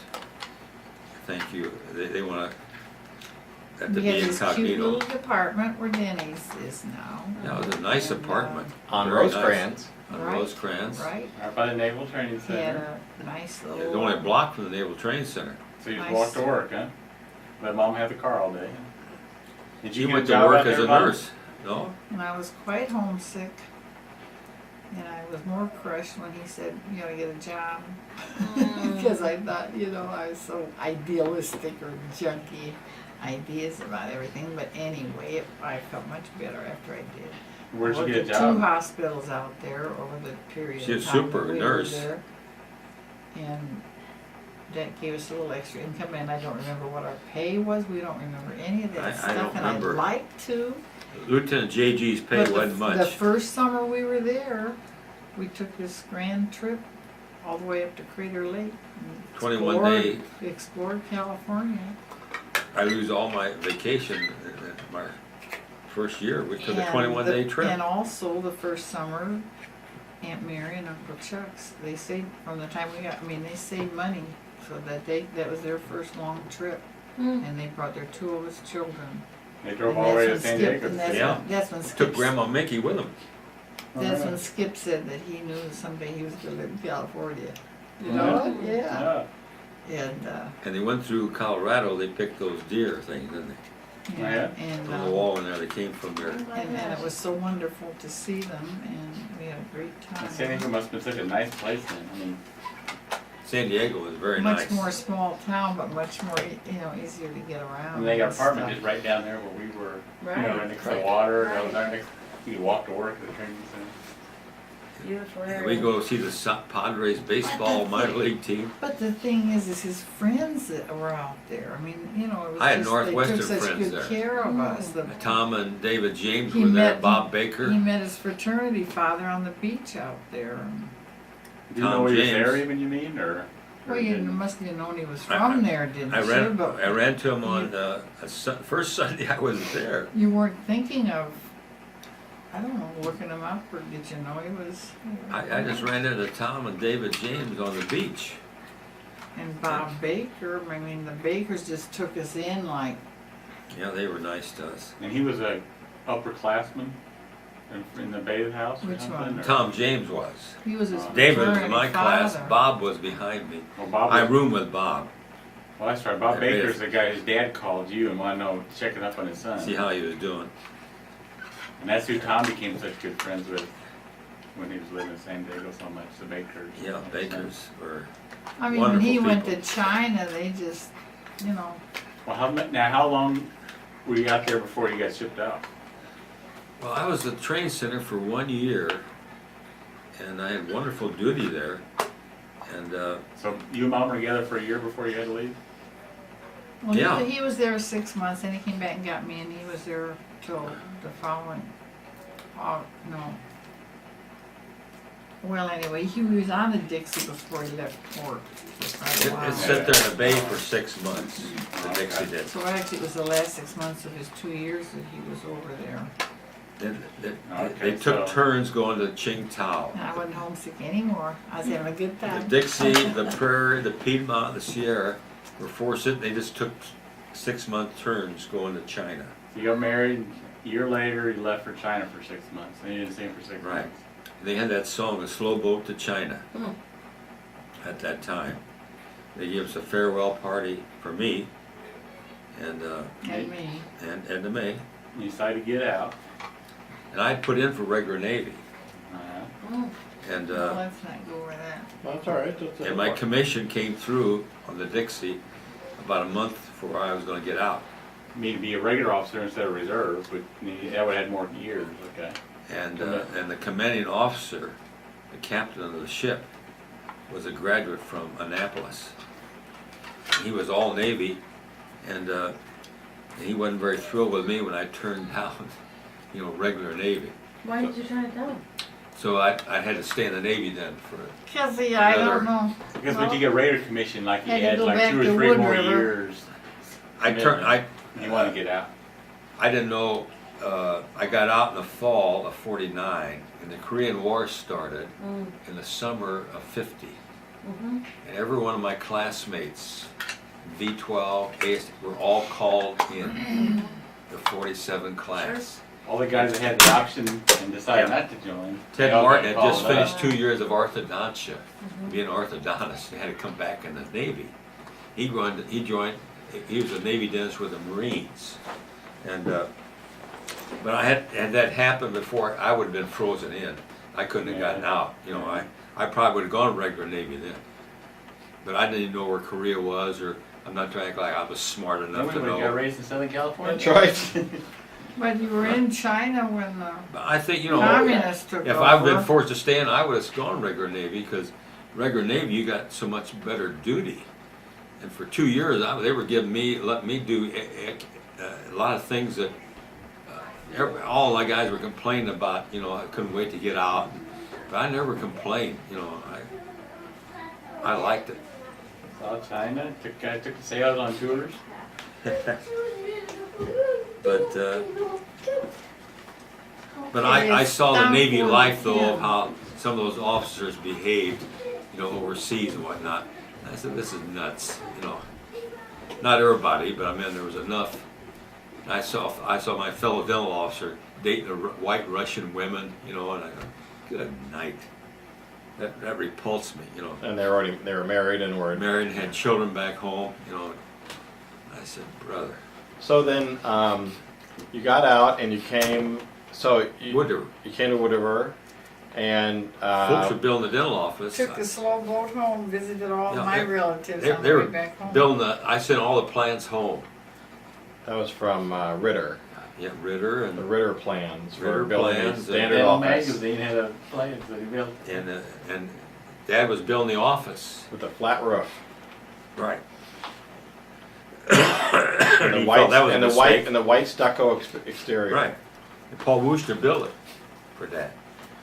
Thank you. They want to at the We had this cute Incognito. little department where Denny's is now. Yeah, it was a nice apartment. On Very nice. Rosecrans. On Right, Rosecrans. Right, Right by the Naval Training he had Center. a nice It was little. only a block from the Naval Training Center. So you just nice. walk to work, huh? Let mom have the car all day. Did She you get a went to job work out as there, a Mom? nurse. No? And I was quite homesick. And I was more crushed when he said, you gotta get a job. Because I thought, you know, I was so idealistic or junky ideas about everything. But anyway, I felt much better after I did. Where'd you I get a worked at 2 job? hospitals out there over the period She of was time super that we nurse. were there. And that gave us a little extra income, and I don't remember what our pay was. We don't remember any of that I stuff, don't and remember. I'd like to. Lieutenant JG's pay But wasn't the much. first summer we were there, we took this grand trip all the way up to Crater Lake. and 21 explored- day. Explored California. I lose all my vacation in my first year. We took a And 21-day the- trip. And also the first summer, Aunt Mary and Uncle Chuck's, they saved, from the time we got, I mean, they saved money, so that was their first long trip. Mm. And they brought their 2 oldest children. They drove And all the way to that's when San Skip- Diego. and that's Yeah. when- That's when Skip. Took Grandma Mickey with him. That's Oh, when Skip said that he knew someday he was gonna live in California. You know? Yeah. Yeah. And, And they went through Colorado. They picked those deer things, didn't they? Yeah. And, From the wall in there. They came from there. and it was so wonderful to see them, and we had a great time. And San Diego must have been such a nice place then. I mean, San Diego was very Much nice. more small town, but much more, easier to get around. and they got an and apartment stuff. just right down there where we were. You know, Right. right next to the water. That was Right. right next. You could walk to work at the training center. Beautiful And area. we go see the Padres baseball minor league team. But the thing is his friends that were out there. I mean, it was I had just, Northwestern they took such friends good there. care of us. Tom and David James He were there. met- Bob He Baker. met his fraternity father on the beach out there. Do you Tom know he was James. there even, you mean? Or Well, you didn't? must have known he was I- from there, didn't I you? ran. But I ran to him on first Sunday I was there. you weren't thinking of, I don't know, looking him up, or did you know he was? I just ran into Tom and David James on the beach. And Bob Baker, I mean, the Bakers just took us in like, Yeah, they were nice to us. And he was a upperclassman in the Bathing House or Which something? one? or- Tom James was. he was his David was in fraternity my class. father. Bob was behind me. Well, Bob I was- roomed with Bob. Well, that's right. Bob There it Baker's is. the guy whose dad called you and wanted to know, checking up on his son. See how he was doing. And that's who Tom became such good friends with when he was living in San Diego so much, the Bakers. Yeah, Bakers were. I mean, when he wonderful went to people. China, they just, Well, how long were you out there before you got shipped out? Well, I was at the training center for 1 year, and I had wonderful duty there. And So you and Mom were together for a year before you had to leave? well, Yeah. he was there 6 months, and he came back and got me, and he was there till the following, no. Well, anyway, he was on the Dixie before he left port for quite it, a while. it sat there in the bay for 6 months. The Okay. Dixie did. So actually, it was the last 6 months of his 2 years that he was over there. Then Okay, they took so- turns going to Qingtao. And I wasn't homesick anymore. I was having a good The time. Dixie, the Prairie, the Piedmont, the Sierra were forced it. They just took 6-month turns going to China. So you got married, a year later you left for China for 6 months, and you didn't see him for 6 Right. months. They had that song, A Slow Boat to China, Hmm. at that time. They gave us a farewell party for me and Me. Edna Mae. You decided to get out. And I put in for regular Navy. Mm. And Well, let's not go over that. That's all right. That's and my commission came through on the Dixie about a month before I was going to get out. You mean to be a regular officer instead of reserve, but that would have had more years, okay. And the commanding officer, the captain of the ship, was a graduate from Annapolis. He was all Navy, and he wasn't very thrilled with me when I turned down, regular Navy. Why did you turn it down? So I had to stay in the Navy then for. Cause I Another- don't know. Because once you get Raider commission, like you Had to had go like back 2 or to 3 Wood more River. years, you want to get out. I didn't know. I got out in the fall of '49, and the Korean War started Mm. in the summer of '50. Mm-hmm. And every one of my classmates V12, AS, were all called in the 47 class. All the guys that had the option and decided not to join. they Ted all Martin got had just called up. finished 2 years of orthodontia, being an orthodontist, he had to come back in the Navy. He was a Navy dentist with the Marines. And, but I had that happen before, I would have been frozen in. I couldn't have gotten out, you know, I probably would have gone regular Navy then. But I didn't even know where Korea was, or I'm not trying to act like I was smart enough to Remember when you got know. raised in Southern California? That's right. But you were in China when the But I think, you know, communists took if over. I've been forced to stay in, I would have gone regular Navy, because regular Navy, you got so much better duty. And for 2 years, they were letting me do a lot of things that all my guys were complaining about. You know, I couldn't wait to get out. But I never complained. You know, I liked it. Saw China, took the sailors on tours. But I saw the Navy Stump life though, him. of how some of those officers behaved, you know, overseas and whatnot. And I said, this is nuts, you know. Not everybody, but I mean, there was enough. And I saw my fellow dental officer dating white Russian women, you know, and I go, good night. That repulsed me, you know. And they were married and were Married and had children back home, you know. I said, brother. So then you got out and you came. So Woodard. you came to Wood River, and Folks were building the dental office. Took the slow boat home, visited all Yeah, my relatives on They the way were back home. building I sent all the plans home. that was from Ritter. Yeah, Ritter The and Ritter plans for Ritter building plans a and standard Edna office magazine had a plans that he built. and Dad was building the office. with a flat roof. Right. And the He white felt that was a mistake. and the white stucco exterior. Right. And Paul Wooster built it for Dad.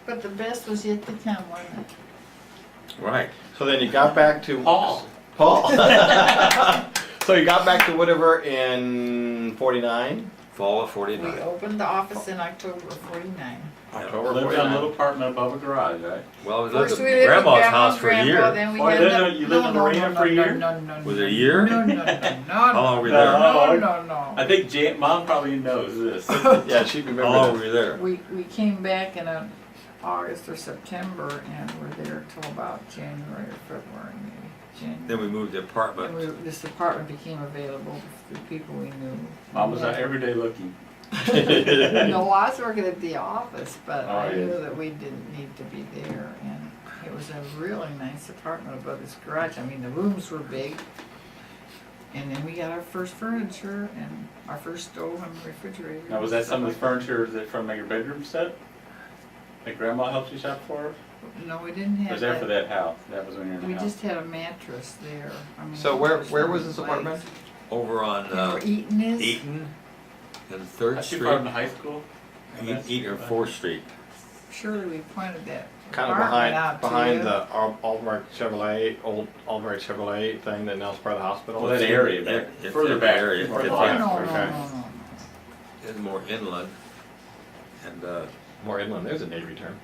But the best was yet to come, wasn't it? Right. So then you got back to Paul. Paul. So you got back to Wood River in '49. Fall of We 49. opened the office in October of '49. October Lived in a 49. little apartment above a garage, right? Well, we First lived we at lived with Grandma's Grandma, house for a Grandpa, year. then we Oh, had then you lived in no, Marina for a year? No, Was it a year? No, no, no, How long were we there? no. I think Mom probably knows this. Yeah, she remembered. How long that. were you there? We came back in August or September and were there till about January or February maybe. Then we moved the And apartment. this apartment became available to people we knew. Mom was out every day looking. No, I was working at the office, but Oh, I yeah. knew that we didn't need to be there, and it was a really nice apartment above this garage. I mean, the rooms were big, and then we got our first furniture and our first stove and refrigerator. Now, was that and some of the stuff like furniture that from your bedroom set? That Grandma helped you shop for? that. No, we didn't Or have was that for that. that house? That was when you were in We the house? just had a mattress there. I mean, So it where was was really this nice. apartment? Over on Where Eaton is? Eaton and 3rd Not too Street. far from the high school? Eaton and 4th Street. Surely we pointed that Kind of apartment out behind to the Albemarle Chevrolet, old Albemarle Chevrolet thing that now is part of the hospital. Well, that area back, It's further in back. the area. more It's you. far. in- No, okay. no. It's more inland. And More inland. There's a Navy term.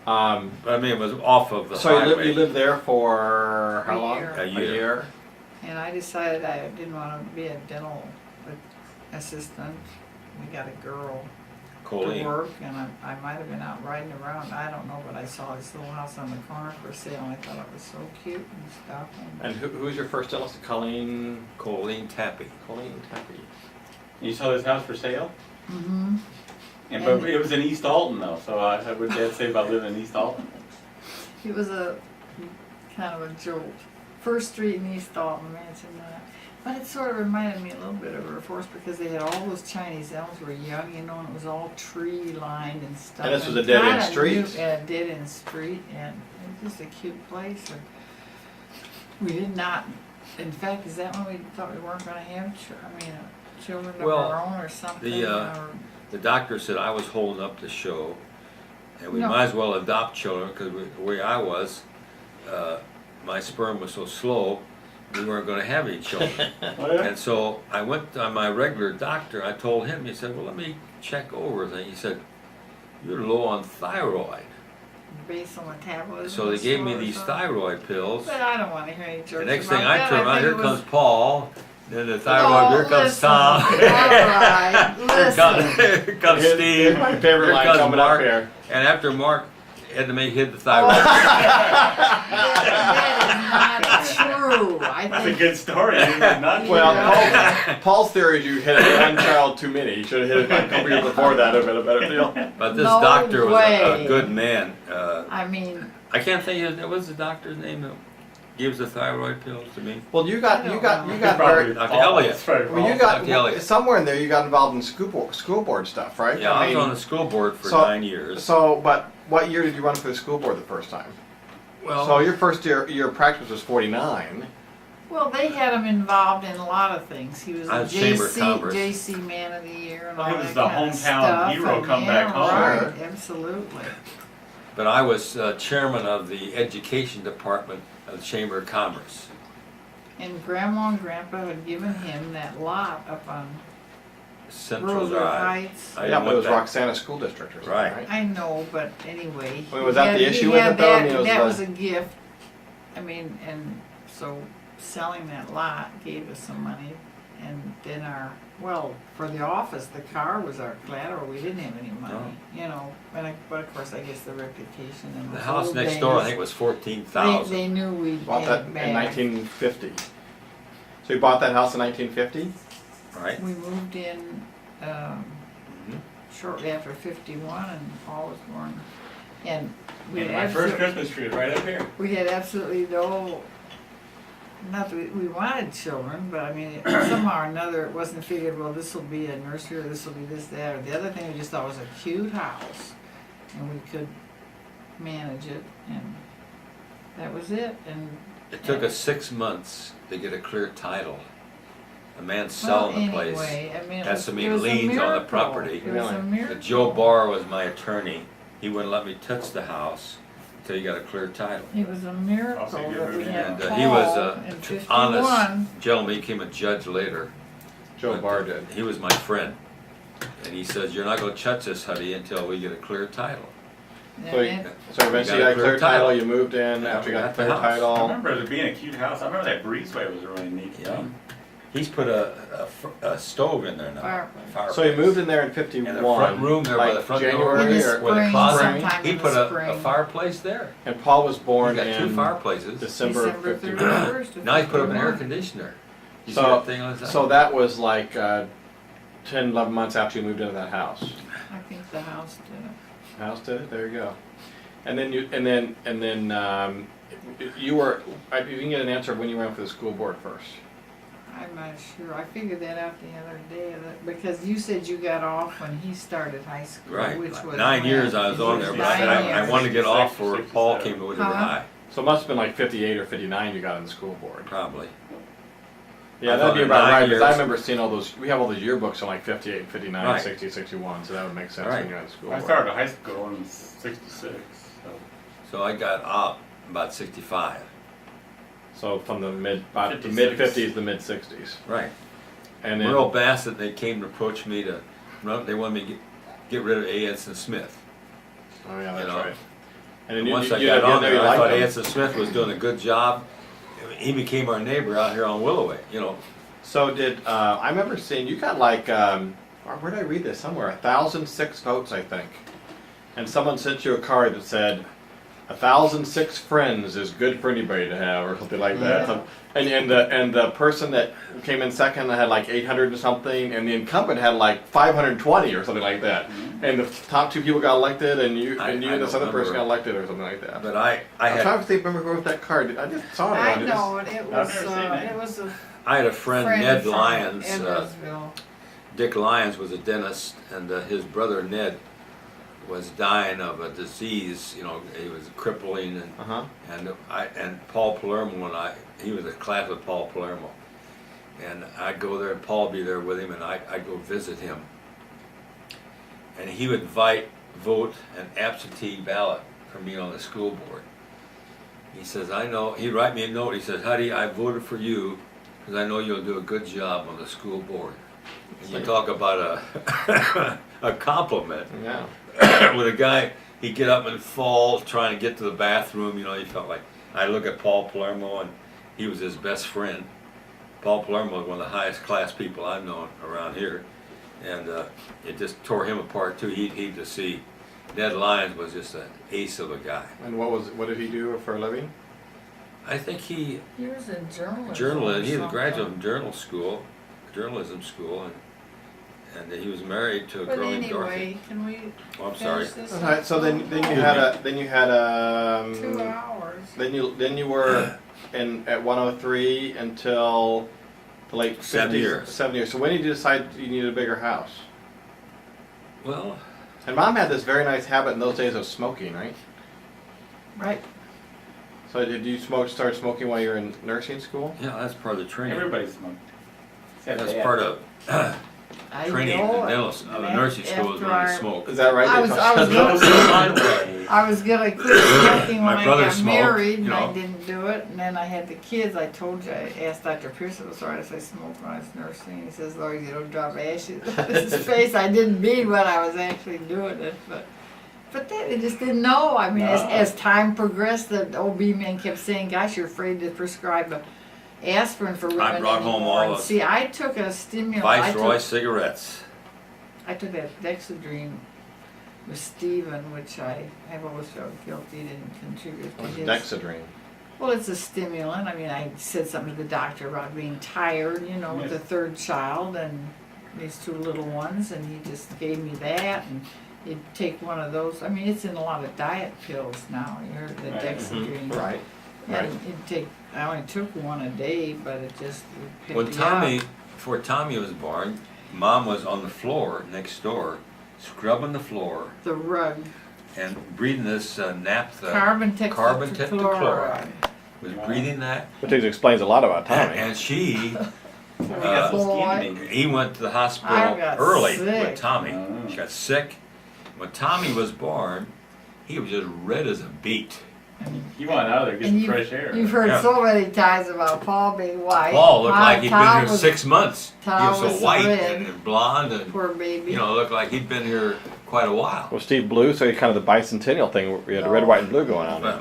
but I mean, it was off of the So highway. you lived there for how A long? year. A year. And I decided I didn't want to be a dental assistant. We got a girl to Colleen. work, and I might have been out riding around, I don't know, but I saw this little house on the corner for sale, and I thought it was so cute and stuff. And who was your first dentist? Colleen Colleen Tappy. Tappy. You saw this house for sale? Mm-hmm. But it was in East Alton though, so what would Dad say about living in East Alton? It was a kind of a jolt. First Street in East Alton, imagine that. But it sort of reminded me a little bit of Air Force because they had all those Chinese elms were young, you know, and it was all tree lined and stuff. And this was a dead-end kinda street? new- Yeah, a dead end street, and it was just a cute place. And we did not, in fact, is that when we thought we weren't gonna have, children of Well, our own or something? or- The doctor said I was holding up the show, and we No. might as well adopt children because the way I was, my sperm was so slow, we weren't going to have any children. Oh, yeah? And so I went to my regular doctor. I told him. He said, "Well, let me check over everything." He said, "You're low on thyroid." basal metabolism. So they gave me disorder or these something. thyroid pills. But I don't wanna hear any jokes The next about thing I that. turn around, think here it was- comes Paul, then the Oh, thyroid, here comes listen. Tom. All right, listen. Here comes Here's Steve. my favorite Here line comes coming Mark. up here. And after Mark, Edna Mae hid the thyroid. That is not true. I That's a think good story. Not Well, Yeah. Paul's theory is you hit one child too many. You should have hit it a couple years before that. It would have been a better deal. But this No doctor was a way. good man. I mean, I can't think of, what was the doctor's name that gives the thyroid pills to me? Well, you got Probably very. Dr. Paul. Elliott. That's right, Well, you Paul. got Dr. Elliott. somewhere in there. You got involved in school board stuff, right? Yeah, I was on the school board for so- 9 years. So, but what year did you run for the school board the first time? Well, So your first year of practice was 49. well, they had him involved in a lot of things. He was I a was Chamber of JC, Commerce. JC Man of the Year and Well, all he that was the kind of hometown stuff. hero and come yeah, back home. Right, Sure. absolutely. but I was chairman of the education department of the Chamber of Commerce. And Grandma and Grandpa had given him that lot up on Central Roosevelt Drive. Heights. I Yeah, didn't but it was want that. Roxana School District or something, Right. right? I know, but anyway. Well, was he that the had- issue he with had it, though? I that- mean, it was that the- was a gift. I mean, and so selling that lot gave us some money. And then for the office, the car was our collateral. We didn't have any money, you know. But of course, I guess the reputation and The those house old next days, door, I think, was 14,000. They knew we Bought that had in back. 1950. So you bought that house in 1950? Right? We moved in shortly after 51, and Paul was born. And we And had my first absolute- Christmas tree is right up here. we had absolutely no. Not that we wanted children, but I mean, somehow or another, it wasn't figured. Well, this will be a nursery, or this will be this, that, or the other thing. We just thought was a cute house, and we could manage it, and that was it. And It took us 6 months to get a clear title. The man well, selling the place. anyway, I mean, it had was, so it many was a liens on the miracle. property. It was a Really? miracle. Joe Barr was my attorney. He wouldn't let me touch the house until he got a clear title. It was a miracle Also, you that we remember- had And Paul he was in a 51. honest gentleman. He became a judge later. Joe But Barr did. He was my friend. And he says, you're not going to touch this, honey, until we get a clear title. And So, it- so eventually you got a clear title, you moved in after you got the clear house. I title. remember it being a cute house. I remember that breezeway was a really neat Yeah. thing. He's put a stove in there now. Fireplace. So you moved in there in 51. And the front room there by like the front January door In the or, where the spring, closet. sometime He in put the a spring. fireplace there. and Paul was He's born got two in fireplaces. December of December 51. 31st of Now he's put up an 51. air conditioner. You see So, that thing on the side? so that was like 10, 11 months after you moved into that house. I think the house did it. House did it. There you go. And then you were. You didn't get an answer when you ran for the school board first. I'm not sure. I figured that out the other day because you said you got off when he started high school, Right. which was 9 years when? I was It on there, but I said 9 I years. wanted to get off before 66, Paul 67. came to Woodward Huh? High. So it must have been like 58 or 59 you got on the school board. Probably. Yeah, I that'd thought be in about 9 right, because I years. remember seeing all those, we have all those yearbooks on like 58, 59, Right. 60, 61, so that would make sense Right. when you're on the school I board. started high school in '66. So. So I got up about 65. So from the mid 56. 50s to mid 60s. Right. And then, Merle Bassett, they came to approach me to run. They wanted me to get rid of A.S. Smith. oh yeah, that's you know, right. And then Once I you got on you there, I liked thought him. A.S. Smith was doing a good job. He became our neighbor out here on Willoway. You know, So did, I remember seeing, you got like, where did I read this? Somewhere, 1,006 votes, I think. And someone sent you a card that said, 1,006 friends is good for anybody to have, or something like that. Yeah. So- and the person that came in second had like 800 or something, and the incumbent had like 520 or something like that. And the top two people got elected, and you I and this don't other person got remember. elected or something like that. but I I'm had trying to think, remember who wrote that card? I just saw it. I on know it. It was never seen it. it was a I had a friend, friend Ned from Lyons. Edwardsville. Dick Lyons was a dentist, and his brother Ned was dying of a disease. You know, he was crippling, Uh-huh. and Paul Palermo and he was a class with Paul Palermo, and I'd go there, and Paul would be there with him, and I'd go visit him, and he would vote an absentee ballot for me on the school board. He says, I know. He'd write me a note. He says, Huddy, I voted for you because I know you'll do a good job on the school board. And you talk about a compliment Yeah. with a guy he'd get up and fall trying to get to the bathroom. You know, he felt like, I look at Paul Palermo, and he was his best friend. Paul Palermo was one of the highest class people I've known around here, and it just tore him apart too. He'd just see Ned Lyons was just an ace of a guy. And what did he do for a living? I think he was a journalist. He was a graduate from journalism school, and he was married to a But girl named anyway, Dorothy. can we Oh, I'm sorry. finish this? All right. So then you had 2 hours. Then you were at 103 until the late 50s. 7 years. 7 years. So when did you decide you needed a bigger house? Well, And Mom had this very nice habit in those days of smoking, right? Right. So did you start smoking while you were in nursing school? yeah, that's part of the training. Everybody smoked. Except That's Dad. part of I training in know the it. dental, the nursing school is After when you I- smoke. Is that right? I was gonna I was gonna quit smoking when My I brother got smoked, married, you and I know. didn't do it. And then I had the kids. I told you, I asked Dr. Pierce if it was alright if I smoked when I was nursing. He says, "Lord, you don't drop ashes on his face." I didn't mean when I was actually doing it, but they just didn't know. I mean, as time progressed, the OB man kept saying, "Gosh, you're afraid to prescribe aspirin for women I brought home anymore." all And the see, I took a stimulant. I Viceroy took- cigarettes. I took that Dexedrine with Stephen, which I have always felt guilty didn't contribute to What's his. Dexedrine? Well, it's a stimulant. I mean, I said something to the doctor about being tired, you know, with Yes. the third child and these 2 little ones, and he just gave me that, and he'd take one of those. I mean, it's in a lot of diet pills now. You heard the Right. Dexedrine. Right. Right. And he'd take. I only took one a day, but it just picked When me Tommy, up. before Tommy was born, Mom was on the floor next door, scrubbing the floor The rug, and breathing this naphtha. carbon Carbon tetrachloride. Was breathing that, Which explains a lot about Tommy. and she, got some skin to me. he went to the I hospital got early sick. with Tommy. Oh. She got sick. When Tommy was born, he was just red as a beet. You want out of there, get And some fresh air. You've heard Yeah. so many times about Paul being white. Paul looked like he'd been Tom here was- 6 months. He Tom was so was white red. and blonde, and Poor baby. you know, looked like he'd been here quite a while. Well, Steve Blue, so kind of the bicentennial thing. We had the red, white, and blue going on. But